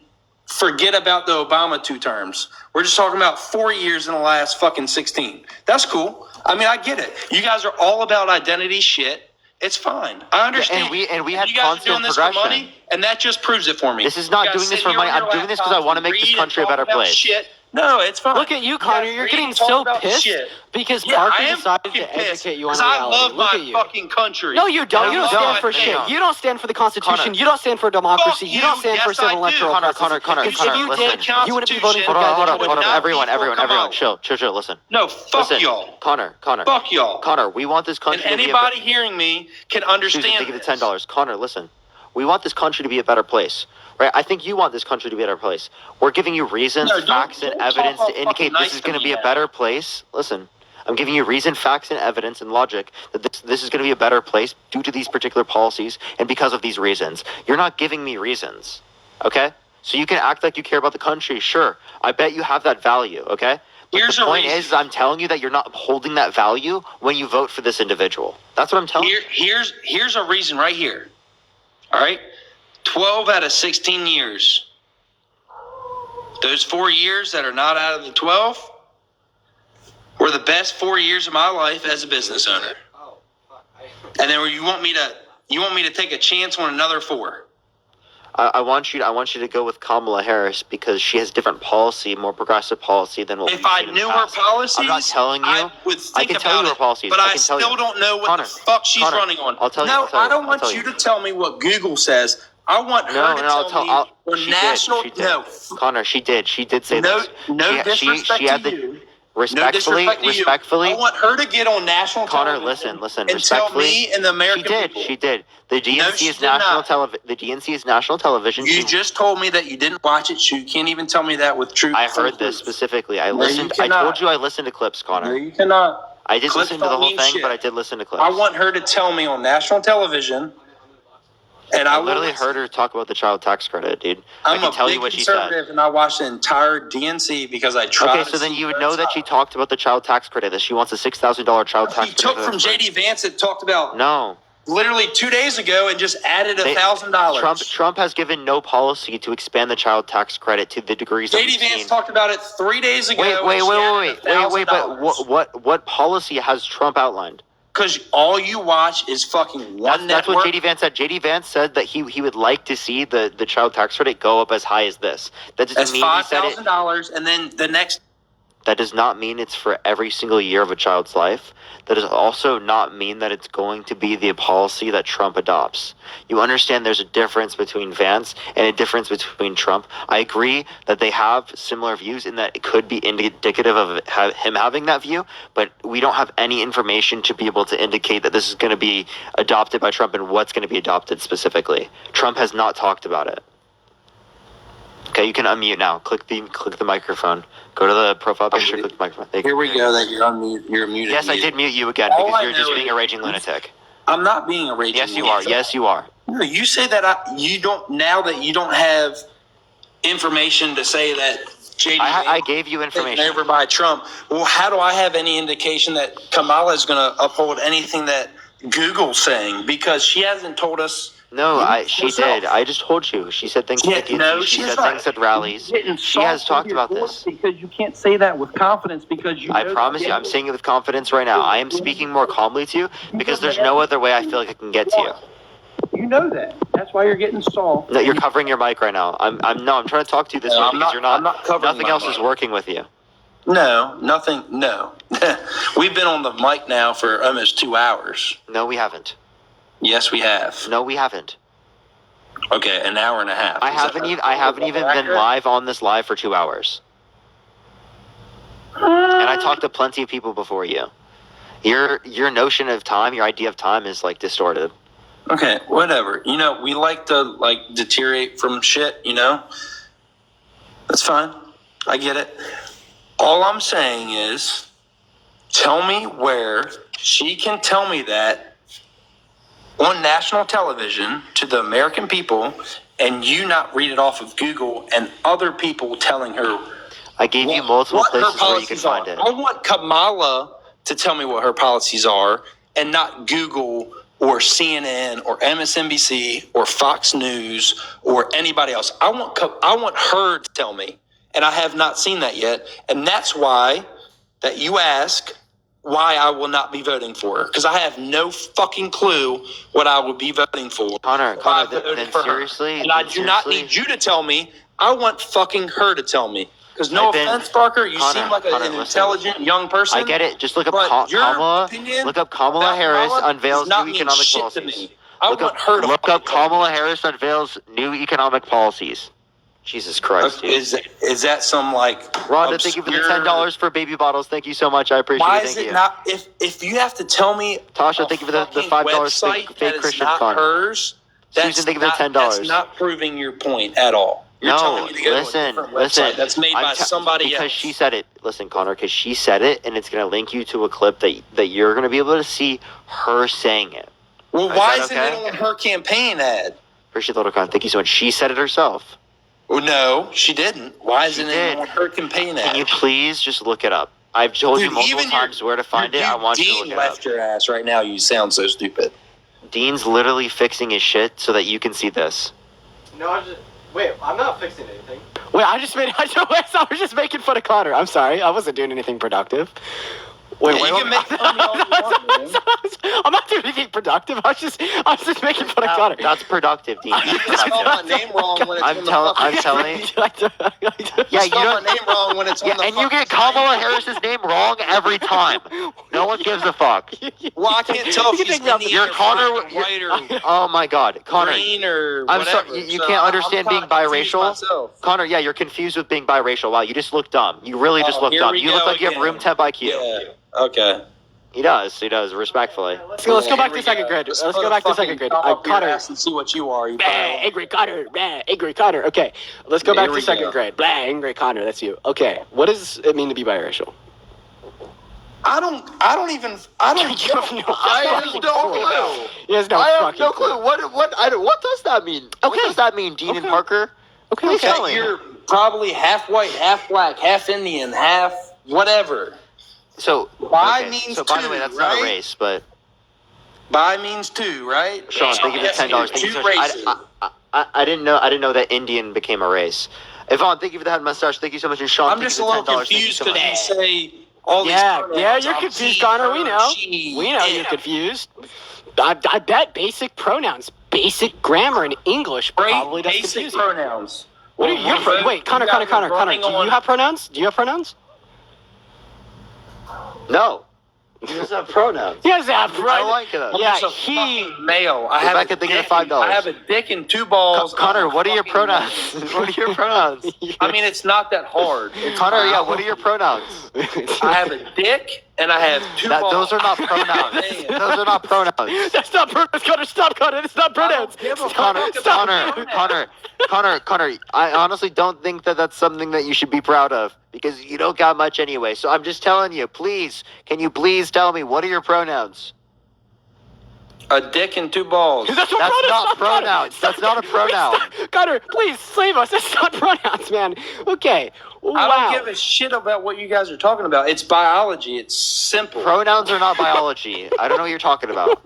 [SPEAKER 3] forget about the Obama 2 terms. We're just talking about 4 years in the last fucking 16. That's cool. I mean, I get it. You guys are all about identity shit. It's fine. I understand.
[SPEAKER 1] and we had
[SPEAKER 3] you guys are
[SPEAKER 1] constant
[SPEAKER 3] doing this
[SPEAKER 1] progression.
[SPEAKER 3] for money, and that just proves it for me.
[SPEAKER 1] This is not
[SPEAKER 3] You guys
[SPEAKER 1] doing this
[SPEAKER 3] sit
[SPEAKER 1] for
[SPEAKER 3] here
[SPEAKER 1] money.
[SPEAKER 3] on
[SPEAKER 1] I'm
[SPEAKER 3] your
[SPEAKER 1] doing this because I
[SPEAKER 3] laptops
[SPEAKER 1] want to
[SPEAKER 3] and
[SPEAKER 1] make this
[SPEAKER 3] read
[SPEAKER 1] country a
[SPEAKER 3] and
[SPEAKER 1] better
[SPEAKER 3] talk about
[SPEAKER 1] place.
[SPEAKER 3] Shit. No, it's fine.
[SPEAKER 4] Look at you, Connor.
[SPEAKER 3] guys
[SPEAKER 4] You're
[SPEAKER 3] read
[SPEAKER 4] getting
[SPEAKER 3] and talk
[SPEAKER 4] so
[SPEAKER 3] about
[SPEAKER 4] pissed
[SPEAKER 3] shit.
[SPEAKER 4] because
[SPEAKER 3] Yeah,
[SPEAKER 4] Parker
[SPEAKER 3] I am
[SPEAKER 4] decided
[SPEAKER 3] fucking
[SPEAKER 4] to
[SPEAKER 3] pissed
[SPEAKER 4] educate you on
[SPEAKER 3] because I
[SPEAKER 4] reality.
[SPEAKER 3] love
[SPEAKER 4] Look
[SPEAKER 3] my
[SPEAKER 4] at you.
[SPEAKER 3] fucking country.
[SPEAKER 4] No, you don't. You don't
[SPEAKER 3] No,
[SPEAKER 4] stand for
[SPEAKER 3] I
[SPEAKER 4] shit.
[SPEAKER 3] don't.
[SPEAKER 4] You don't stand for the Constitution.
[SPEAKER 1] Connor.
[SPEAKER 4] You don't stand for democracy.
[SPEAKER 3] Fuck
[SPEAKER 4] You don't
[SPEAKER 3] you.
[SPEAKER 4] stand for
[SPEAKER 3] Yes,
[SPEAKER 4] civil
[SPEAKER 3] I do.
[SPEAKER 4] electoral
[SPEAKER 1] Connor,
[SPEAKER 4] processes.
[SPEAKER 1] Connor,
[SPEAKER 4] If
[SPEAKER 1] Connor,
[SPEAKER 4] you
[SPEAKER 1] listen.
[SPEAKER 4] did, you wouldn't be voting for
[SPEAKER 3] Hold
[SPEAKER 1] Hold
[SPEAKER 4] guys
[SPEAKER 1] on,
[SPEAKER 4] that
[SPEAKER 1] hold on,
[SPEAKER 4] would not
[SPEAKER 1] everyone,
[SPEAKER 3] people come
[SPEAKER 1] everyone,
[SPEAKER 3] out.
[SPEAKER 1] chill, listen.
[SPEAKER 3] No, fuck
[SPEAKER 1] Listen,
[SPEAKER 3] y'all.
[SPEAKER 1] Connor,
[SPEAKER 3] Fuck y'all.
[SPEAKER 1] Connor, we want this
[SPEAKER 3] And
[SPEAKER 1] country to be
[SPEAKER 3] anybody hearing me can
[SPEAKER 1] Susan,
[SPEAKER 3] understand
[SPEAKER 1] give it
[SPEAKER 3] this.
[SPEAKER 1] $10. Connor, listen. We want this country to be a better place, right? I think you want this country to be a better place. We're giving you reasons,
[SPEAKER 3] No, don't-
[SPEAKER 1] facts, and
[SPEAKER 3] don't
[SPEAKER 1] evidence
[SPEAKER 3] talk
[SPEAKER 1] to indicate
[SPEAKER 3] fucking
[SPEAKER 1] this is
[SPEAKER 3] nice
[SPEAKER 1] going
[SPEAKER 3] to
[SPEAKER 1] to
[SPEAKER 3] me
[SPEAKER 1] be a
[SPEAKER 3] now.
[SPEAKER 1] better place. Listen, I'm giving you reason, facts, and evidence and logic that this is going to be a better place due to these particular policies and because of these reasons. You're not giving me reasons, okay? So you can act like you care about the country, sure. I bet you have that value, okay? But
[SPEAKER 3] Here's
[SPEAKER 1] the
[SPEAKER 3] a
[SPEAKER 1] point
[SPEAKER 3] reason.
[SPEAKER 1] is, I'm telling you that you're not upholding that value when you vote for this individual. That's what I'm telling you.
[SPEAKER 3] Here's a reason right here. All right? 12 out of 16 years. Those 4 years that are not out of the 12 were the best 4 years of my life as a business owner. And then you want me to take a chance on another 4.
[SPEAKER 1] I want you to go with Kamala Harris because she has different policy, more progressive policy than what
[SPEAKER 3] If
[SPEAKER 1] we've
[SPEAKER 3] I
[SPEAKER 1] seen in the
[SPEAKER 3] knew her
[SPEAKER 1] past.
[SPEAKER 3] policies,
[SPEAKER 1] I'm not telling you.
[SPEAKER 3] I would
[SPEAKER 1] I
[SPEAKER 3] think
[SPEAKER 1] can tell
[SPEAKER 3] about
[SPEAKER 1] you her
[SPEAKER 3] it,
[SPEAKER 1] policies.
[SPEAKER 3] but
[SPEAKER 1] I
[SPEAKER 3] I
[SPEAKER 1] can tell
[SPEAKER 3] still
[SPEAKER 1] you.
[SPEAKER 3] don't know what
[SPEAKER 1] Connor,
[SPEAKER 3] the fuck she's
[SPEAKER 1] Connor,
[SPEAKER 3] running on.
[SPEAKER 1] I'll tell you.
[SPEAKER 3] No,
[SPEAKER 1] I'll tell you,
[SPEAKER 3] I don't
[SPEAKER 1] I'll
[SPEAKER 3] want
[SPEAKER 1] tell
[SPEAKER 3] you
[SPEAKER 1] you.
[SPEAKER 3] to tell me what Google says. I want her to
[SPEAKER 1] I'll
[SPEAKER 3] tell me on
[SPEAKER 1] she
[SPEAKER 3] national.
[SPEAKER 1] did.
[SPEAKER 3] No,
[SPEAKER 1] Connor, she did say
[SPEAKER 3] no,
[SPEAKER 1] this.
[SPEAKER 3] no disrespect
[SPEAKER 1] she had
[SPEAKER 3] to
[SPEAKER 1] the
[SPEAKER 3] you.
[SPEAKER 1] respectfully.
[SPEAKER 3] No disrespect to you. I want her to get on national
[SPEAKER 1] Connor,
[SPEAKER 3] television
[SPEAKER 1] listen.
[SPEAKER 3] and
[SPEAKER 1] Respectfully,
[SPEAKER 3] tell me and the American people.
[SPEAKER 1] She did. The DNC
[SPEAKER 3] she
[SPEAKER 1] is
[SPEAKER 3] did
[SPEAKER 1] national
[SPEAKER 3] not.
[SPEAKER 1] television. The DNC is national television.
[SPEAKER 3] You just told me that you didn't watch it. So you can't even tell me that with truth.
[SPEAKER 1] I heard this specifically. I
[SPEAKER 3] you
[SPEAKER 1] listened. I
[SPEAKER 3] cannot.
[SPEAKER 1] told you I listened to clips,
[SPEAKER 3] No,
[SPEAKER 1] Connor.
[SPEAKER 3] you cannot.
[SPEAKER 1] I did
[SPEAKER 3] Clips
[SPEAKER 1] listen to the
[SPEAKER 3] don't
[SPEAKER 1] whole
[SPEAKER 3] mean
[SPEAKER 1] thing,
[SPEAKER 3] shit.
[SPEAKER 1] but I did listen to clips.
[SPEAKER 3] I want her to tell me on national television. And I
[SPEAKER 1] I literally heard her talk about the child tax credit, dude. I
[SPEAKER 3] I'm
[SPEAKER 1] can
[SPEAKER 3] a
[SPEAKER 1] tell
[SPEAKER 3] big
[SPEAKER 1] you what she said.
[SPEAKER 3] conservative, and I watched the entire DNC because I tried.
[SPEAKER 1] Okay, so then you would know that she talked about the child tax credit, that she wants a $6,000 child tax
[SPEAKER 3] She
[SPEAKER 1] credit.
[SPEAKER 3] took from JD Vance that talked about
[SPEAKER 1] No.
[SPEAKER 3] literally 2 days ago and just added $1,000.
[SPEAKER 1] Trump has given no policy to expand the child tax credit to the degrees that
[SPEAKER 3] JD
[SPEAKER 1] we've
[SPEAKER 3] Vance
[SPEAKER 1] seen.
[SPEAKER 3] talked about it 3 days ago.
[SPEAKER 1] Wait, but what policy has Trump outlined?
[SPEAKER 3] Because all you watch is fucking one
[SPEAKER 1] That's
[SPEAKER 3] network.
[SPEAKER 1] what JD Vance said. JD Vance said that he would like to see the child tax credit go up as high as this. That
[SPEAKER 3] That's
[SPEAKER 1] doesn't mean he said it.
[SPEAKER 3] $5,000, and then the next.
[SPEAKER 1] That does not mean it's for every single year of a child's life. That does also not mean that it's going to be the policy that Trump adopts. You understand there's a difference between Vance and a difference between Trump. I agree that they have similar views in that it could be indicative of him having that view, but we don't have any information to be able to indicate that this is going to be adopted by Trump and what's going to be adopted specifically. Trump has not talked about it. Okay, you can unmute now. Click the microphone. Go to the profile picture. Click the microphone.
[SPEAKER 3] Here we go. That you're unmuted. You're muted.
[SPEAKER 1] Yes, I did mute you again
[SPEAKER 3] All
[SPEAKER 1] because
[SPEAKER 3] I
[SPEAKER 1] you're just
[SPEAKER 3] know
[SPEAKER 1] being
[SPEAKER 3] is-
[SPEAKER 1] a raging lunatic.
[SPEAKER 3] I'm not being a raging.
[SPEAKER 1] Yes, you are.
[SPEAKER 3] lunatic.
[SPEAKER 1] Yes, you are.
[SPEAKER 3] No, you say that you don't now that you don't have information to say that JD
[SPEAKER 1] I gave you
[SPEAKER 3] taken
[SPEAKER 1] information.
[SPEAKER 3] over by Trump. Well, how do I have any indication that Kamala is going to uphold anything that Google's saying? Because she hasn't told us.
[SPEAKER 1] No, she
[SPEAKER 3] herself.
[SPEAKER 1] did. I just told you. She said things at the DNC. She said things at rallies. She has talked about this.
[SPEAKER 7] Because you can't say that with confidence because you.
[SPEAKER 1] I promise you, I'm saying it with confidence right now. I am speaking more calmly to you because there's no other way I feel like I can get to you.
[SPEAKER 7] You know that. That's why you're getting soft.
[SPEAKER 1] No, you're covering your mic right now. I'm trying to talk to you this
[SPEAKER 3] No,
[SPEAKER 1] way
[SPEAKER 3] I'm
[SPEAKER 1] because
[SPEAKER 3] not-
[SPEAKER 1] you're not.
[SPEAKER 3] I'm not covering
[SPEAKER 1] Nothing
[SPEAKER 3] my
[SPEAKER 1] else
[SPEAKER 3] mic.
[SPEAKER 1] is working with you.
[SPEAKER 3] No, nothing. No, we've been on the mic now for almost 2 hours.
[SPEAKER 1] No, we haven't.
[SPEAKER 3] Yes, we have.
[SPEAKER 1] No, we haven't.
[SPEAKER 3] Okay, an hour and a half.
[SPEAKER 1] I
[SPEAKER 3] Is that-
[SPEAKER 1] haven't even been
[SPEAKER 3] accurate?
[SPEAKER 1] live on this live for 2 hours. And I talked to plenty of people before you. Your notion of time, your idea of time is like distorted.
[SPEAKER 3] Okay, whatever. You know, we like to deteriorate from shit, you know? That's fine. I get it. All I'm saying is tell me where she can tell me that on national television to the American people and you not read it off of Google and other people telling her
[SPEAKER 1] I gave you multiple
[SPEAKER 3] what her
[SPEAKER 1] places where you could
[SPEAKER 3] policies
[SPEAKER 1] find
[SPEAKER 3] are.
[SPEAKER 1] it.
[SPEAKER 3] I want Kamala to tell me what her policies are and not Google or CNN or MSNBC or Fox News or anybody else. I want her to tell me, and I have not seen that yet. And that's why that you ask why I will not be voting for her, because I have no fucking clue what I would be voting for.
[SPEAKER 1] Connor,
[SPEAKER 3] if I
[SPEAKER 1] then
[SPEAKER 3] voted for her.
[SPEAKER 1] seriously,
[SPEAKER 3] And I
[SPEAKER 1] then
[SPEAKER 3] do not
[SPEAKER 1] seriously?
[SPEAKER 3] need you to tell me. I want fucking her to tell me. Because no
[SPEAKER 1] Then-
[SPEAKER 3] offense, Parker, you
[SPEAKER 1] Connor,
[SPEAKER 3] seem like
[SPEAKER 1] Connor,
[SPEAKER 3] an
[SPEAKER 1] listen.
[SPEAKER 3] intelligent young person.
[SPEAKER 1] I get it. Just look up
[SPEAKER 3] But your
[SPEAKER 1] Kamala.
[SPEAKER 3] opinion
[SPEAKER 1] Look up Kamala
[SPEAKER 3] about
[SPEAKER 1] Harris
[SPEAKER 3] Kamala
[SPEAKER 1] unveils
[SPEAKER 3] does not
[SPEAKER 1] new
[SPEAKER 3] mean
[SPEAKER 1] economic
[SPEAKER 3] shit to
[SPEAKER 1] policies.
[SPEAKER 3] me. I
[SPEAKER 1] Look
[SPEAKER 3] want
[SPEAKER 1] up,
[SPEAKER 3] her to
[SPEAKER 1] look
[SPEAKER 3] fucking
[SPEAKER 1] up
[SPEAKER 3] tell me.
[SPEAKER 1] Kamala Harris unveils new economic policies. Jesus Christ, dude.
[SPEAKER 3] Is that some like
[SPEAKER 1] Rhonda, thank you for the $10 for baby bottles. Thank you so much. I appreciate
[SPEAKER 3] Why
[SPEAKER 1] it.
[SPEAKER 3] is
[SPEAKER 1] Thank
[SPEAKER 3] it
[SPEAKER 1] you.
[SPEAKER 3] not? If you have to tell me,
[SPEAKER 1] Tasha,
[SPEAKER 3] a
[SPEAKER 1] thank you for the
[SPEAKER 3] fucking
[SPEAKER 1] $5
[SPEAKER 3] website
[SPEAKER 1] fake
[SPEAKER 3] that is
[SPEAKER 1] Christian
[SPEAKER 3] not
[SPEAKER 1] fund.
[SPEAKER 3] hers.
[SPEAKER 1] Susan,
[SPEAKER 3] That's
[SPEAKER 1] thank you for the
[SPEAKER 3] not,
[SPEAKER 1] $10.
[SPEAKER 3] that's not proving your point at all. You're telling me to go to a different website that's made by somebody
[SPEAKER 1] because
[SPEAKER 3] else.
[SPEAKER 1] she said it. Listen, Connor, because she said it, and it's going to link you to a clip that you're going to be able to see her saying it.
[SPEAKER 3] Well,
[SPEAKER 1] Is
[SPEAKER 3] why
[SPEAKER 1] that
[SPEAKER 3] isn't
[SPEAKER 1] okay?
[SPEAKER 3] it on her campaign ad?
[SPEAKER 1] Appreciate the little Connor. Thank you so much. She said it herself.
[SPEAKER 3] Well, no, she didn't. Why isn't
[SPEAKER 1] She
[SPEAKER 3] it
[SPEAKER 1] did.
[SPEAKER 3] on her campaign ad?
[SPEAKER 1] Can you please just look it up? I've told you
[SPEAKER 3] Dude,
[SPEAKER 1] multiple
[SPEAKER 3] even
[SPEAKER 1] times where to find it. I want you to look
[SPEAKER 3] Dean
[SPEAKER 1] it up.
[SPEAKER 3] left your ass right now. You sound so stupid.
[SPEAKER 1] Dean's literally fixing his shit so that you can see this.
[SPEAKER 4] No, I'm not fixing anything. Wait, I was just making fun of Connor. I'm sorry. I wasn't doing anything productive.
[SPEAKER 3] You can make fun of me all you want, man.
[SPEAKER 4] I'm not doing anything productive. I was just making fun of Connor.
[SPEAKER 1] That's productive, Dean.
[SPEAKER 3] You can spell my name wrong when it's
[SPEAKER 1] I'm
[SPEAKER 3] on the
[SPEAKER 1] telling. I'm
[SPEAKER 3] fucking
[SPEAKER 1] telling.
[SPEAKER 3] screen.
[SPEAKER 1] Yeah, you
[SPEAKER 3] spell
[SPEAKER 1] don't.
[SPEAKER 3] my name wrong when it's on
[SPEAKER 1] Yeah,
[SPEAKER 3] the
[SPEAKER 1] and you
[SPEAKER 3] fucking
[SPEAKER 1] get Kamala Harris's name wrong every time. No one gives a fuck.
[SPEAKER 3] Well, I can't tell if
[SPEAKER 4] You
[SPEAKER 3] she's
[SPEAKER 4] think about-
[SPEAKER 3] Indian
[SPEAKER 1] You're
[SPEAKER 3] or
[SPEAKER 1] Connor.
[SPEAKER 3] fucking white or
[SPEAKER 1] Oh my God, Connor.
[SPEAKER 3] green or
[SPEAKER 1] I'm
[SPEAKER 3] whatever.
[SPEAKER 1] sorry. You
[SPEAKER 3] So
[SPEAKER 1] can't
[SPEAKER 3] I'm
[SPEAKER 1] understand being
[SPEAKER 3] kinda confused
[SPEAKER 1] biracial.
[SPEAKER 3] myself.
[SPEAKER 1] Connor, yeah, you're confused with being biracial. Wow, you just look dumb. You really just look
[SPEAKER 3] here
[SPEAKER 1] dumb.
[SPEAKER 3] we
[SPEAKER 1] You look
[SPEAKER 3] go
[SPEAKER 1] like you have
[SPEAKER 3] again.
[SPEAKER 1] room temp IQ.
[SPEAKER 3] Yeah. Okay.
[SPEAKER 1] He does. He does. Respectfully.
[SPEAKER 4] Let's go back to second grade. Let's go back to second grade. Connor.
[SPEAKER 3] And see what you are. You
[SPEAKER 4] Angry Connor. Angry Connor. Okay, let's go back
[SPEAKER 3] Here
[SPEAKER 4] to
[SPEAKER 3] we
[SPEAKER 4] second
[SPEAKER 3] go.
[SPEAKER 4] grade. Angry Connor. That's you. Okay, what does it mean to be biracial?
[SPEAKER 3] I don't
[SPEAKER 4] You have no fucking clue. He has no
[SPEAKER 1] I have
[SPEAKER 4] fucking
[SPEAKER 1] no clue. What does that mean? What
[SPEAKER 4] Okay.
[SPEAKER 1] does that mean, Dean and
[SPEAKER 4] Okay.
[SPEAKER 1] Parker?
[SPEAKER 4] Okay,
[SPEAKER 1] Tell me.
[SPEAKER 3] You're probably half white, half black, half Indian, half whatever.
[SPEAKER 1] So
[SPEAKER 3] Bi
[SPEAKER 1] okay,
[SPEAKER 3] means
[SPEAKER 1] so by the way,
[SPEAKER 3] two,
[SPEAKER 1] that's not a
[SPEAKER 3] right?
[SPEAKER 1] race, but
[SPEAKER 3] Bi means two, right?
[SPEAKER 1] Sean, thank you for the $10. Thank you so much. I didn't know that Indian became a race. Yvonne, thank you for the head mustache. Thank you so much, and Sean,
[SPEAKER 3] I'm
[SPEAKER 1] thank
[SPEAKER 3] just
[SPEAKER 1] you
[SPEAKER 3] a
[SPEAKER 1] for
[SPEAKER 3] little
[SPEAKER 1] $10. Thank you
[SPEAKER 3] confused
[SPEAKER 1] so
[SPEAKER 3] because you
[SPEAKER 1] much.
[SPEAKER 3] say all these
[SPEAKER 4] Yeah,
[SPEAKER 3] pronouns.
[SPEAKER 4] you're
[SPEAKER 3] I'm
[SPEAKER 4] confused,
[SPEAKER 3] he,
[SPEAKER 4] Connor.
[SPEAKER 3] her,
[SPEAKER 4] We know.
[SPEAKER 3] she,
[SPEAKER 4] We know
[SPEAKER 3] it.
[SPEAKER 4] you're confused. I bet basic pronouns, basic grammar in English probably does
[SPEAKER 3] Basic
[SPEAKER 4] confuse you.
[SPEAKER 3] pronouns.
[SPEAKER 4] What are your pronouns? Wait, Connor. Do you have pronouns? Do you have pronouns?
[SPEAKER 1] No. He doesn't have pronouns.
[SPEAKER 4] He does have
[SPEAKER 1] I
[SPEAKER 4] pronouns.
[SPEAKER 1] like that.
[SPEAKER 3] I'm
[SPEAKER 4] Yeah,
[SPEAKER 3] just a
[SPEAKER 4] he.
[SPEAKER 3] fucking male. I have
[SPEAKER 1] Rebecca,
[SPEAKER 3] a
[SPEAKER 1] thank you for
[SPEAKER 3] dick.
[SPEAKER 1] $5.
[SPEAKER 3] I have a dick and two balls.
[SPEAKER 1] Connor,
[SPEAKER 3] I'm a
[SPEAKER 1] what are your
[SPEAKER 3] fucking
[SPEAKER 1] pronouns?
[SPEAKER 3] man.
[SPEAKER 1] What are your pronouns?
[SPEAKER 3] I mean, it's not that hard. It's
[SPEAKER 1] Connor, yeah,
[SPEAKER 3] mild.
[SPEAKER 1] what are your pronouns?
[SPEAKER 3] I have a dick and I have two balls.
[SPEAKER 1] Those are not pronouns.
[SPEAKER 3] Man.
[SPEAKER 1] Those are not pronouns.
[SPEAKER 4] That's not pronouns, Connor. Stop, Connor. It's not pronouns.
[SPEAKER 1] Connor, I honestly don't think that that's something that you should be proud of because you don't got much anyway. So I'm just telling you, please, can you please tell me what are your pronouns?
[SPEAKER 3] A dick and two balls.
[SPEAKER 4] That's
[SPEAKER 1] not pronouns. That's not a pronoun.
[SPEAKER 4] Connor, please save us. That's not pronouns, man. Okay. Wow.
[SPEAKER 3] I don't give a shit about what you guys are talking about. It's biology. It's simple.
[SPEAKER 1] Pronouns are not biology. I don't know what you're talking about.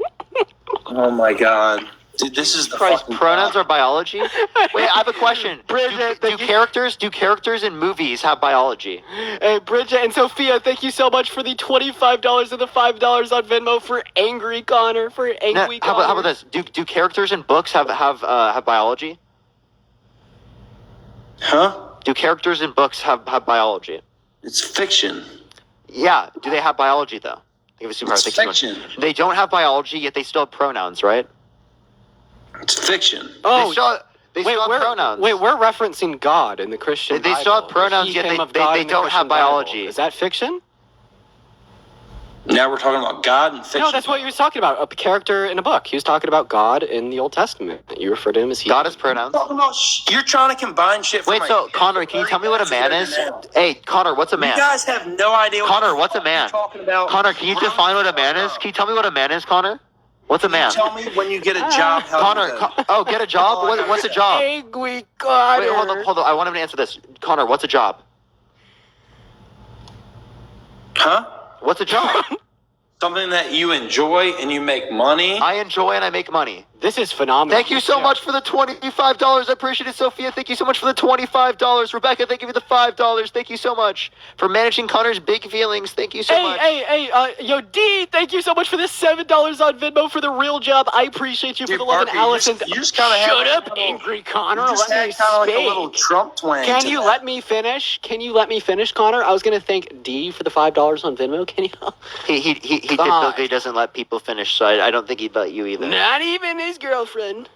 [SPEAKER 3] Oh my god. Dude, this is the
[SPEAKER 1] Christ,
[SPEAKER 3] fucking
[SPEAKER 1] pronouns are
[SPEAKER 3] problem.
[SPEAKER 1] biology? Wait, I have a question.
[SPEAKER 4] Bridget,
[SPEAKER 1] Do characters in movies have biology?
[SPEAKER 4] Hey, Bridget and Sophia, thank you so much for the $25 and the $5 on Venmo for Angry Connor.
[SPEAKER 1] How about this? Do characters in books have biology?
[SPEAKER 3] Huh?
[SPEAKER 1] Do characters in books have biology?
[SPEAKER 3] It's fiction.
[SPEAKER 1] Yeah. Do they have biology though?
[SPEAKER 3] It's
[SPEAKER 1] Thank you so much.
[SPEAKER 3] fiction.
[SPEAKER 1] They don't have biology, yet they still have pronouns, right?
[SPEAKER 3] It's fiction.
[SPEAKER 1] They still have pronouns.
[SPEAKER 4] Wait, we're referencing God in the Christian
[SPEAKER 1] They still have
[SPEAKER 4] Bible.
[SPEAKER 1] pronouns,
[SPEAKER 4] He
[SPEAKER 1] yet
[SPEAKER 4] came
[SPEAKER 1] they-
[SPEAKER 4] of God
[SPEAKER 1] they
[SPEAKER 4] in the
[SPEAKER 1] don't have
[SPEAKER 4] Christian Bible.
[SPEAKER 1] biology.
[SPEAKER 4] Is that fiction?
[SPEAKER 3] Now we're talking about God and fiction.
[SPEAKER 4] No, that's what he was talking about. A character in a book. He was talking about God in the Old Testament. You refer to him as he.
[SPEAKER 1] God has pronouns.
[SPEAKER 3] Talking about you're trying to combine shit. From
[SPEAKER 1] Wait, so Connor, can you tell me what a man is? Hey, Connor, what's a man?
[SPEAKER 3] You guys have no idea.
[SPEAKER 1] Connor,
[SPEAKER 3] what
[SPEAKER 1] what's
[SPEAKER 3] the
[SPEAKER 1] a
[SPEAKER 3] fuck
[SPEAKER 1] man?
[SPEAKER 3] you're talking about.
[SPEAKER 1] Connor, can you define what a man is? Can you tell me what a man is, Connor? What's a
[SPEAKER 3] Can you
[SPEAKER 1] man?
[SPEAKER 3] tell me when you get a job? How
[SPEAKER 1] Connor,
[SPEAKER 3] you go?
[SPEAKER 1] oh, get a job? What's a job?
[SPEAKER 4] Angry Connor.
[SPEAKER 1] Wait, hold on. I want him to answer this. Connor, what's a job?
[SPEAKER 3] Huh?
[SPEAKER 1] What's a job?
[SPEAKER 3] Something that you enjoy and you make money.
[SPEAKER 1] I enjoy and I make money.
[SPEAKER 4] This is phenomenal.
[SPEAKER 1] Thank you so much for the $25. I appreciate it, Sophia. Thank you so much for the $25. Rebecca, thank you for the $5. Thank you so much for managing Connor's big feelings. Thank you so much.
[SPEAKER 4] Yo, D, thank you so much for this $7 on Venmo for the real job. I appreciate you
[SPEAKER 3] Dude,
[SPEAKER 4] for the love and
[SPEAKER 3] Parker,
[SPEAKER 4] Allison.
[SPEAKER 3] you just kind of
[SPEAKER 4] Shut up, angry Connor.
[SPEAKER 3] You just
[SPEAKER 4] Let
[SPEAKER 3] had
[SPEAKER 4] me
[SPEAKER 3] kind of like a
[SPEAKER 4] speak.
[SPEAKER 3] little Trump twang.
[SPEAKER 4] Can
[SPEAKER 3] to
[SPEAKER 4] you
[SPEAKER 3] that.
[SPEAKER 4] let me finish? Can you let me finish, Connor? I was gonna thank D for the $5 on Venmo. Can you?
[SPEAKER 1] He
[SPEAKER 4] God.
[SPEAKER 1] typically doesn't let people finish, so I don't think he'd let you either.
[SPEAKER 4] Not even his girlfriend.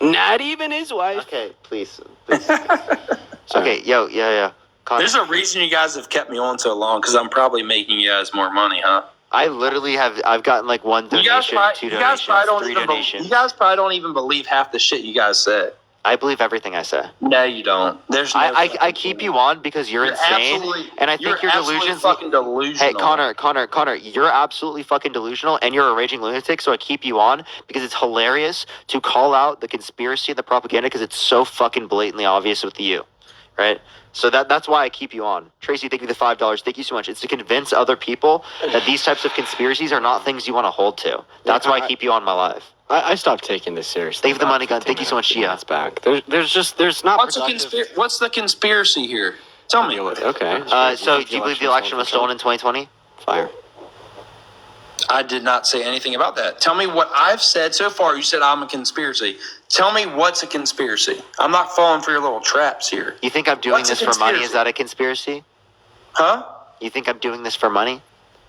[SPEAKER 4] Not even his wife.
[SPEAKER 1] Okay, please. Okay, yeah. Connor,
[SPEAKER 3] There's a reason you guys have kept me on so long because I'm probably making you guys more money, huh?
[SPEAKER 1] I literally I've gotten like one donation, two donations, three donations.
[SPEAKER 3] You guys probably don't even believe half the shit you guys say.
[SPEAKER 1] I believe everything I say.
[SPEAKER 3] No, you don't. There's no
[SPEAKER 1] I keep you on because you're insane, and I think your delusions.
[SPEAKER 3] Fucking delusional.
[SPEAKER 1] Hey, Connor, you're absolutely fucking delusional, and you're a raging lunatic. So I keep you on because it's hilarious to call out the conspiracy and the propaganda because it's so fucking blatantly obvious with you, right? So that's why I keep you on. Tracy, thank you for the $5. Thank you so much. It's to convince other people that these types of conspiracies are not things you want to hold to. That's why I keep you on my live.
[SPEAKER 4] I stopped taking this seriously.
[SPEAKER 1] Thank you for the money gun. Thank you so much, Shia.
[SPEAKER 4] That's back. There's not.
[SPEAKER 3] What's the conspiracy here? Tell me.
[SPEAKER 4] Okay.
[SPEAKER 1] So do you believe the election was stolen in 2020?
[SPEAKER 4] Fire.
[SPEAKER 3] I did not say anything about that. Tell me what I've said so far. You said I'm a conspiracy. Tell me what's a conspiracy. I'm not falling for your little traps here.
[SPEAKER 1] You think I'm doing
[SPEAKER 3] What's
[SPEAKER 1] this
[SPEAKER 3] a
[SPEAKER 1] for money?
[SPEAKER 3] conspiracy?
[SPEAKER 1] Is that a conspiracy?
[SPEAKER 3] Huh?
[SPEAKER 1] You think I'm doing this for money?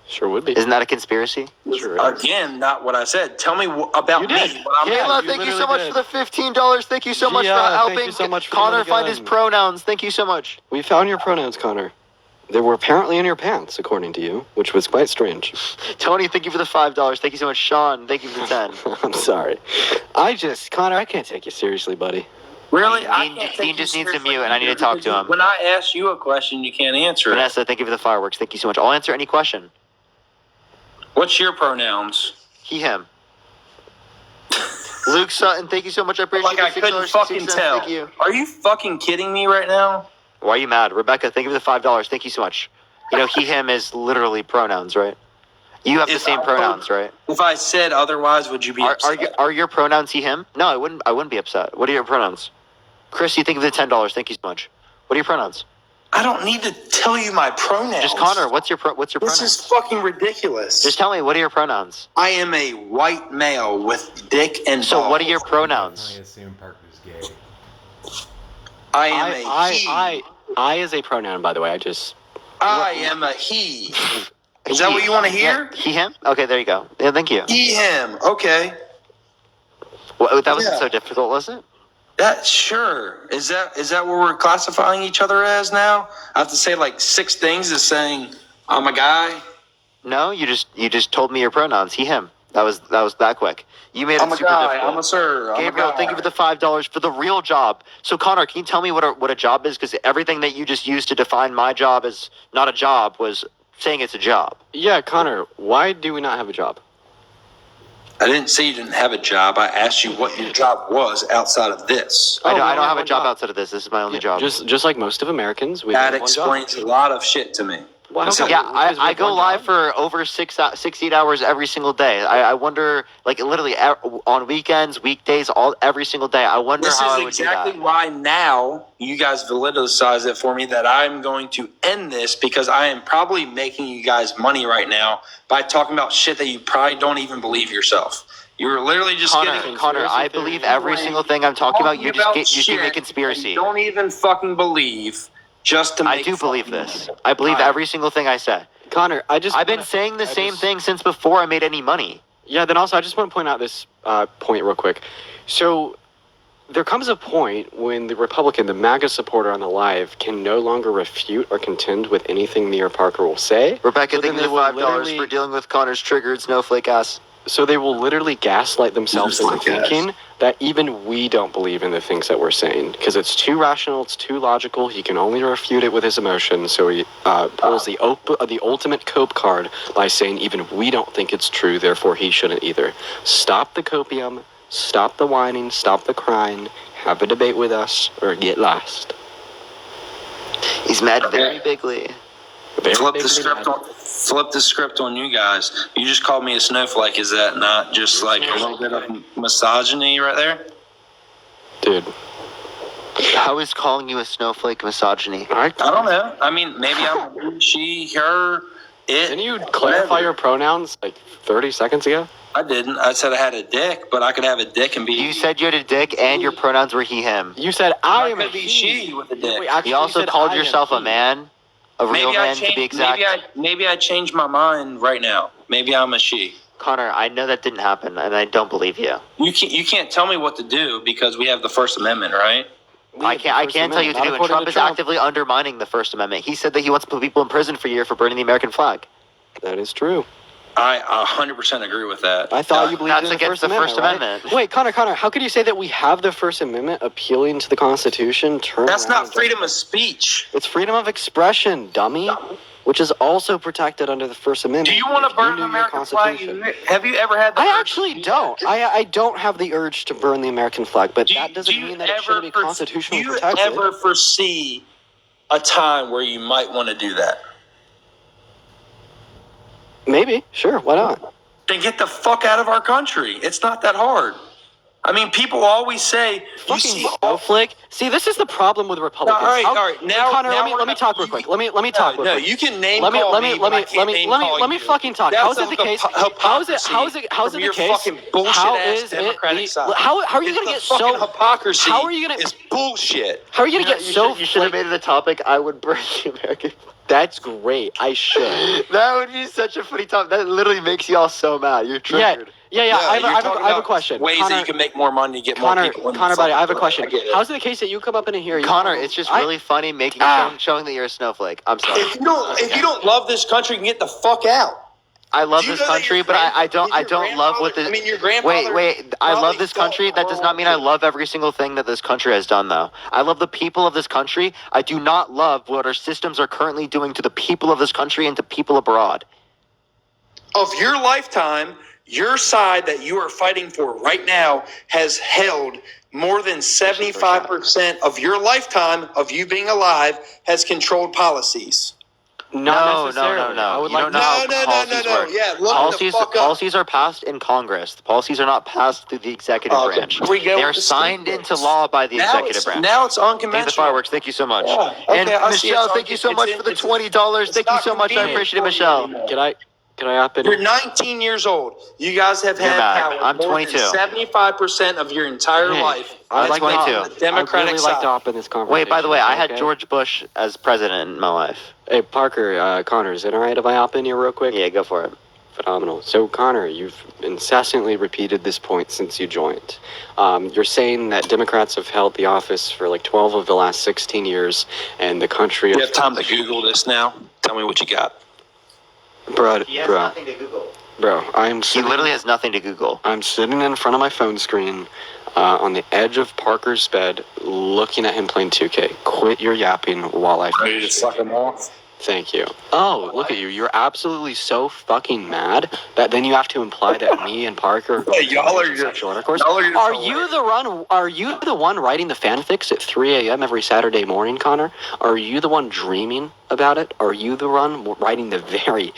[SPEAKER 4] Sure would be.
[SPEAKER 1] Isn't that a conspiracy?
[SPEAKER 4] Sure is.
[SPEAKER 3] Again, not what I said. Tell me about
[SPEAKER 4] You
[SPEAKER 3] me.
[SPEAKER 4] did.
[SPEAKER 3] What I'm
[SPEAKER 1] Kayla,
[SPEAKER 4] you
[SPEAKER 1] thank you
[SPEAKER 4] literally
[SPEAKER 1] so much
[SPEAKER 4] did.
[SPEAKER 1] for the $15. Thank you so much for
[SPEAKER 4] Gia, thank
[SPEAKER 1] helping
[SPEAKER 4] you so much for the
[SPEAKER 1] Connor
[SPEAKER 4] money
[SPEAKER 1] find
[SPEAKER 4] gun.
[SPEAKER 1] his pronouns. Thank you so much.
[SPEAKER 4] We found your pronouns, Connor. They were apparently in your pants, according to you, which was quite strange.
[SPEAKER 1] Tony, thank you for the $5. Thank you so much. Sean, thank you for the 10.
[SPEAKER 4] I'm sorry. Connor, I can't take you seriously, buddy.
[SPEAKER 3] Really?
[SPEAKER 1] Dean-
[SPEAKER 3] I can't take
[SPEAKER 1] Dean
[SPEAKER 3] you
[SPEAKER 1] just needs to
[SPEAKER 3] seriously
[SPEAKER 1] mute, and I need to
[SPEAKER 3] either
[SPEAKER 1] talk
[SPEAKER 3] because
[SPEAKER 1] to him.
[SPEAKER 3] When I ask you a question, you can't answer it.
[SPEAKER 1] Vanessa, thank you for the fireworks. Thank you so much. I'll answer any question.
[SPEAKER 3] What's your pronouns?
[SPEAKER 1] He, him. Luke Sutton, thank you so much. I appreciate
[SPEAKER 3] Like I
[SPEAKER 1] the
[SPEAKER 3] couldn't
[SPEAKER 1] $6.66.
[SPEAKER 3] fucking tell.
[SPEAKER 1] Thank you.
[SPEAKER 3] Are you fucking kidding me right now?
[SPEAKER 1] Why are you mad? Rebecca, thank you for the $5. Thank you so much. You know, he, him is literally pronouns, right? You have the
[SPEAKER 3] If
[SPEAKER 1] same
[SPEAKER 3] I
[SPEAKER 1] pronouns, right?
[SPEAKER 3] If I said otherwise, would you be upset?
[SPEAKER 1] Are your pronouns he, him? No, I wouldn't be upset. What are your pronouns? Chrissy, thank you for the $10. Thank you so much. What are your pronouns?
[SPEAKER 3] I don't need to tell you my pronouns.
[SPEAKER 1] Just Connor, what's your
[SPEAKER 3] This
[SPEAKER 1] pronouns?
[SPEAKER 3] is fucking ridiculous.
[SPEAKER 1] Just tell me, what are your pronouns?
[SPEAKER 3] I am a white male with dick and
[SPEAKER 1] So
[SPEAKER 3] balls.
[SPEAKER 1] what are your
[SPEAKER 6] I
[SPEAKER 1] pronouns?
[SPEAKER 6] assume Parker's gay.
[SPEAKER 3] I am a he.
[SPEAKER 4] I is a pronoun, by the way.
[SPEAKER 3] I am a he. Is that what you want to hear?
[SPEAKER 1] Yeah, he, him? Okay, there you go. Yeah, thank you.
[SPEAKER 3] He, him. Okay.
[SPEAKER 1] Well, that wasn't
[SPEAKER 3] Yeah.
[SPEAKER 1] so difficult, was it?
[SPEAKER 3] That sure. Is that what we're classifying each other as now? I have to say like 6 things as saying I'm a guy.
[SPEAKER 1] No, you just told me your pronouns. He, him. That was that quick. You made it
[SPEAKER 3] I'm a
[SPEAKER 1] super
[SPEAKER 3] guy.
[SPEAKER 1] difficult.
[SPEAKER 3] I'm a sir. I'm
[SPEAKER 1] Gabriel,
[SPEAKER 3] a guy.
[SPEAKER 1] thank you for the $5 for the real job. So Connor, can you tell me what a job is? Because everything that you just used to define my job as not a job was saying it's a job.
[SPEAKER 4] Yeah, Connor, why do we not have a job?
[SPEAKER 3] I didn't say you didn't have a job. I asked you what your job was outside of this.
[SPEAKER 1] I
[SPEAKER 4] we
[SPEAKER 1] don't
[SPEAKER 4] only
[SPEAKER 1] have a
[SPEAKER 4] one
[SPEAKER 1] job outside of this. This is my only job.
[SPEAKER 4] Just like most of Americans, we
[SPEAKER 3] That
[SPEAKER 4] have one job.
[SPEAKER 3] explains a lot of shit to me.
[SPEAKER 4] Well, how come?
[SPEAKER 1] Yeah,
[SPEAKER 4] Because we
[SPEAKER 1] I
[SPEAKER 4] have
[SPEAKER 1] go
[SPEAKER 4] one
[SPEAKER 1] live
[SPEAKER 4] job?
[SPEAKER 1] for over 8 hours every single day. I wonder, like literally on weekends, weekdays, every single day. I wonder
[SPEAKER 3] This
[SPEAKER 1] how I
[SPEAKER 3] is
[SPEAKER 1] would
[SPEAKER 3] exactly
[SPEAKER 1] do that.
[SPEAKER 3] why now you guys validicize it for me that I'm going to end this because I am probably making you guys money right now by talking about shit that you probably don't even believe yourself. You're literally just getting
[SPEAKER 1] Connor, I believe every single thing I'm talking about. You just give me a conspiracy.
[SPEAKER 3] You don't even fucking believe just to make
[SPEAKER 1] I do believe
[SPEAKER 3] fucking
[SPEAKER 1] this.
[SPEAKER 3] money.
[SPEAKER 1] I believe
[SPEAKER 4] Connor.
[SPEAKER 1] every single thing I say.
[SPEAKER 4] Connor,
[SPEAKER 1] I've been saying the same thing since before I made any money.
[SPEAKER 4] Yeah, then also I just want to point out this point real quick. So there comes a point when the Republican, the MAGA supporter on the live, can no longer refute or contend with anything Mayor Parker will say.
[SPEAKER 1] Rebecca,
[SPEAKER 4] So
[SPEAKER 1] thank
[SPEAKER 4] then
[SPEAKER 1] you
[SPEAKER 4] they
[SPEAKER 1] for
[SPEAKER 4] will
[SPEAKER 1] $5
[SPEAKER 4] literally-
[SPEAKER 1] for dealing with Connor's triggered snowflake ass.
[SPEAKER 4] So they will literally gaslight themselves into
[SPEAKER 3] Snowflake ass.
[SPEAKER 4] thinking that even we don't believe in the things that we're saying because it's too rational, it's too logical. He can only refute it with his emotions. So he pulls the ultimate cope card by saying even we don't think it's true, therefore he shouldn't either. Stop the copium, stop the whining, stop the crying, have a debate with us, or get lost.
[SPEAKER 1] He's mad very bigly.
[SPEAKER 3] Flip the script on you guys. You just called me a snowflake. Is that not just like a little bit of misogyny right there?
[SPEAKER 4] Dude.
[SPEAKER 1] How is calling you a snowflake misogyny?
[SPEAKER 3] I don't know. I mean, maybe I'm she, her, it.
[SPEAKER 4] Didn't you clarify your pronouns like 30 seconds ago?
[SPEAKER 3] I didn't. I said I had a dick, but I could have a dick and be.
[SPEAKER 1] You said you had a dick and your pronouns were he, him.
[SPEAKER 4] You said I am
[SPEAKER 3] could be she with a dick.
[SPEAKER 1] You also called yourself a man, a real man to be exact.
[SPEAKER 3] Maybe I changed my mind right now. Maybe I'm a she.
[SPEAKER 1] Connor, I know that didn't happen, and I don't believe you.
[SPEAKER 3] You can't tell me what to do because we have the First Amendment, right?
[SPEAKER 1] I can't tell you what to do. And Trump is actively undermining the First Amendment. He said that he wants to put people in prison for a year for burning the American flag.
[SPEAKER 4] That is true.
[SPEAKER 3] I 100% agree with that.
[SPEAKER 4] I thought you believed in the
[SPEAKER 1] against
[SPEAKER 4] First Amendment. Right? Wait, Connor, how could you say that we have the First Amendment appealing to the Constitution?
[SPEAKER 3] That's not freedom of speech.
[SPEAKER 4] It's freedom of expression, dummy. Which is also protected under the First Amendment.
[SPEAKER 3] Do you want to burn the American flag? Have you ever had the
[SPEAKER 4] I actually don't. I don't have the urge to burn the American flag, but that doesn't mean that it shouldn't be constitutionally protected.
[SPEAKER 3] Do you ever foresee a time where you might want to do that?
[SPEAKER 4] Maybe. Sure. Why not?
[SPEAKER 3] Then get the fuck out of our country. It's not that hard. I mean, people always say,
[SPEAKER 4] fucking snowflake. See, this is the problem with Republicans.
[SPEAKER 3] No, all right. Now,
[SPEAKER 4] Connor, let me talk real quick. Let me talk real quick.
[SPEAKER 3] No, you can name
[SPEAKER 4] let me fucking talk.
[SPEAKER 3] That's
[SPEAKER 4] How is it the case? How is it the case?
[SPEAKER 3] Fucking bullshit ass Democratic side.
[SPEAKER 4] How are you gonna get so
[SPEAKER 3] fucking hypocrisy?
[SPEAKER 4] How are you gonna?
[SPEAKER 3] It's bullshit.
[SPEAKER 4] How are you gonna get so?
[SPEAKER 1] You should have made it a topic. I would burn the American flag.
[SPEAKER 4] That's great. I should.
[SPEAKER 1] That would be such a funny topic. That literally makes y'all so mad. You're triggered.
[SPEAKER 4] Yeah. I have a question.
[SPEAKER 3] Ways that you can make more money to get more people.
[SPEAKER 4] Connor, buddy, I have a question. How's it the case that you come up in here?
[SPEAKER 1] Connor, it's just really funny showing that you're a snowflake. I'm sorry.
[SPEAKER 3] If you don't love this country, you can get the fuck out.
[SPEAKER 1] I love this country, but I don't love what this.
[SPEAKER 3] I mean, your grandfather.
[SPEAKER 1] Wait. I love this country. That does not mean I love every single thing that this country has done, though. I love the people of this country. I do not love what our systems are currently doing to the people of this country and to people abroad.
[SPEAKER 3] Of your lifetime, your side that you are fighting for right now has held more than 75% of your lifetime of you being alive has controlled policies.
[SPEAKER 1] No. I would like to know.
[SPEAKER 3] Yeah, look the fuck up.
[SPEAKER 1] Policies are passed in Congress. The policies are not passed through the executive branch. They are signed into law by the executive branch.
[SPEAKER 3] Now it's unconventional.
[SPEAKER 1] The fireworks. Thank you so much.
[SPEAKER 3] Yeah. Okay,
[SPEAKER 1] and Michelle, thank you so much for the $20. Thank you so much. I appreciate it, Michelle.
[SPEAKER 4] Can I hop in?
[SPEAKER 3] You're 19 years old. You guys have had power.
[SPEAKER 1] I'm 22.
[SPEAKER 3] 75% of your entire life.
[SPEAKER 1] I'm 22.
[SPEAKER 3] The Democratic
[SPEAKER 4] I'd really like to hop in this conversation.
[SPEAKER 1] Wait, by the way, I had George Bush as president in my life.
[SPEAKER 4] Hey, Parker, Connor, is it all right if I hop in here real quick?
[SPEAKER 1] Yeah, go for it.
[SPEAKER 4] Phenomenal. So, Connor, you've incessantly repeated this point since you joined. You're saying that Democrats have held the office for like 12 of the last 16 years, and the country...
[SPEAKER 3] You have time to Google this now? Tell me what you got.
[SPEAKER 1] He has nothing to Google.
[SPEAKER 4] Bro,
[SPEAKER 1] he literally has nothing to Google.
[SPEAKER 4] I'm sitting in front of my phone screen on the edge of Parker's bed looking at him playing 2K. Quit your yapping while I
[SPEAKER 3] Ready to suck him off?
[SPEAKER 4] Thank you. Oh, look at you. You're absolutely so fucking mad that then you have to imply that me and Parker are
[SPEAKER 3] y'all are
[SPEAKER 4] sexual intercourse. Are you the one writing the fanfics at 3 a.m. every Saturday morning, Connor? Are you the one dreaming about it? Are you the one writing the very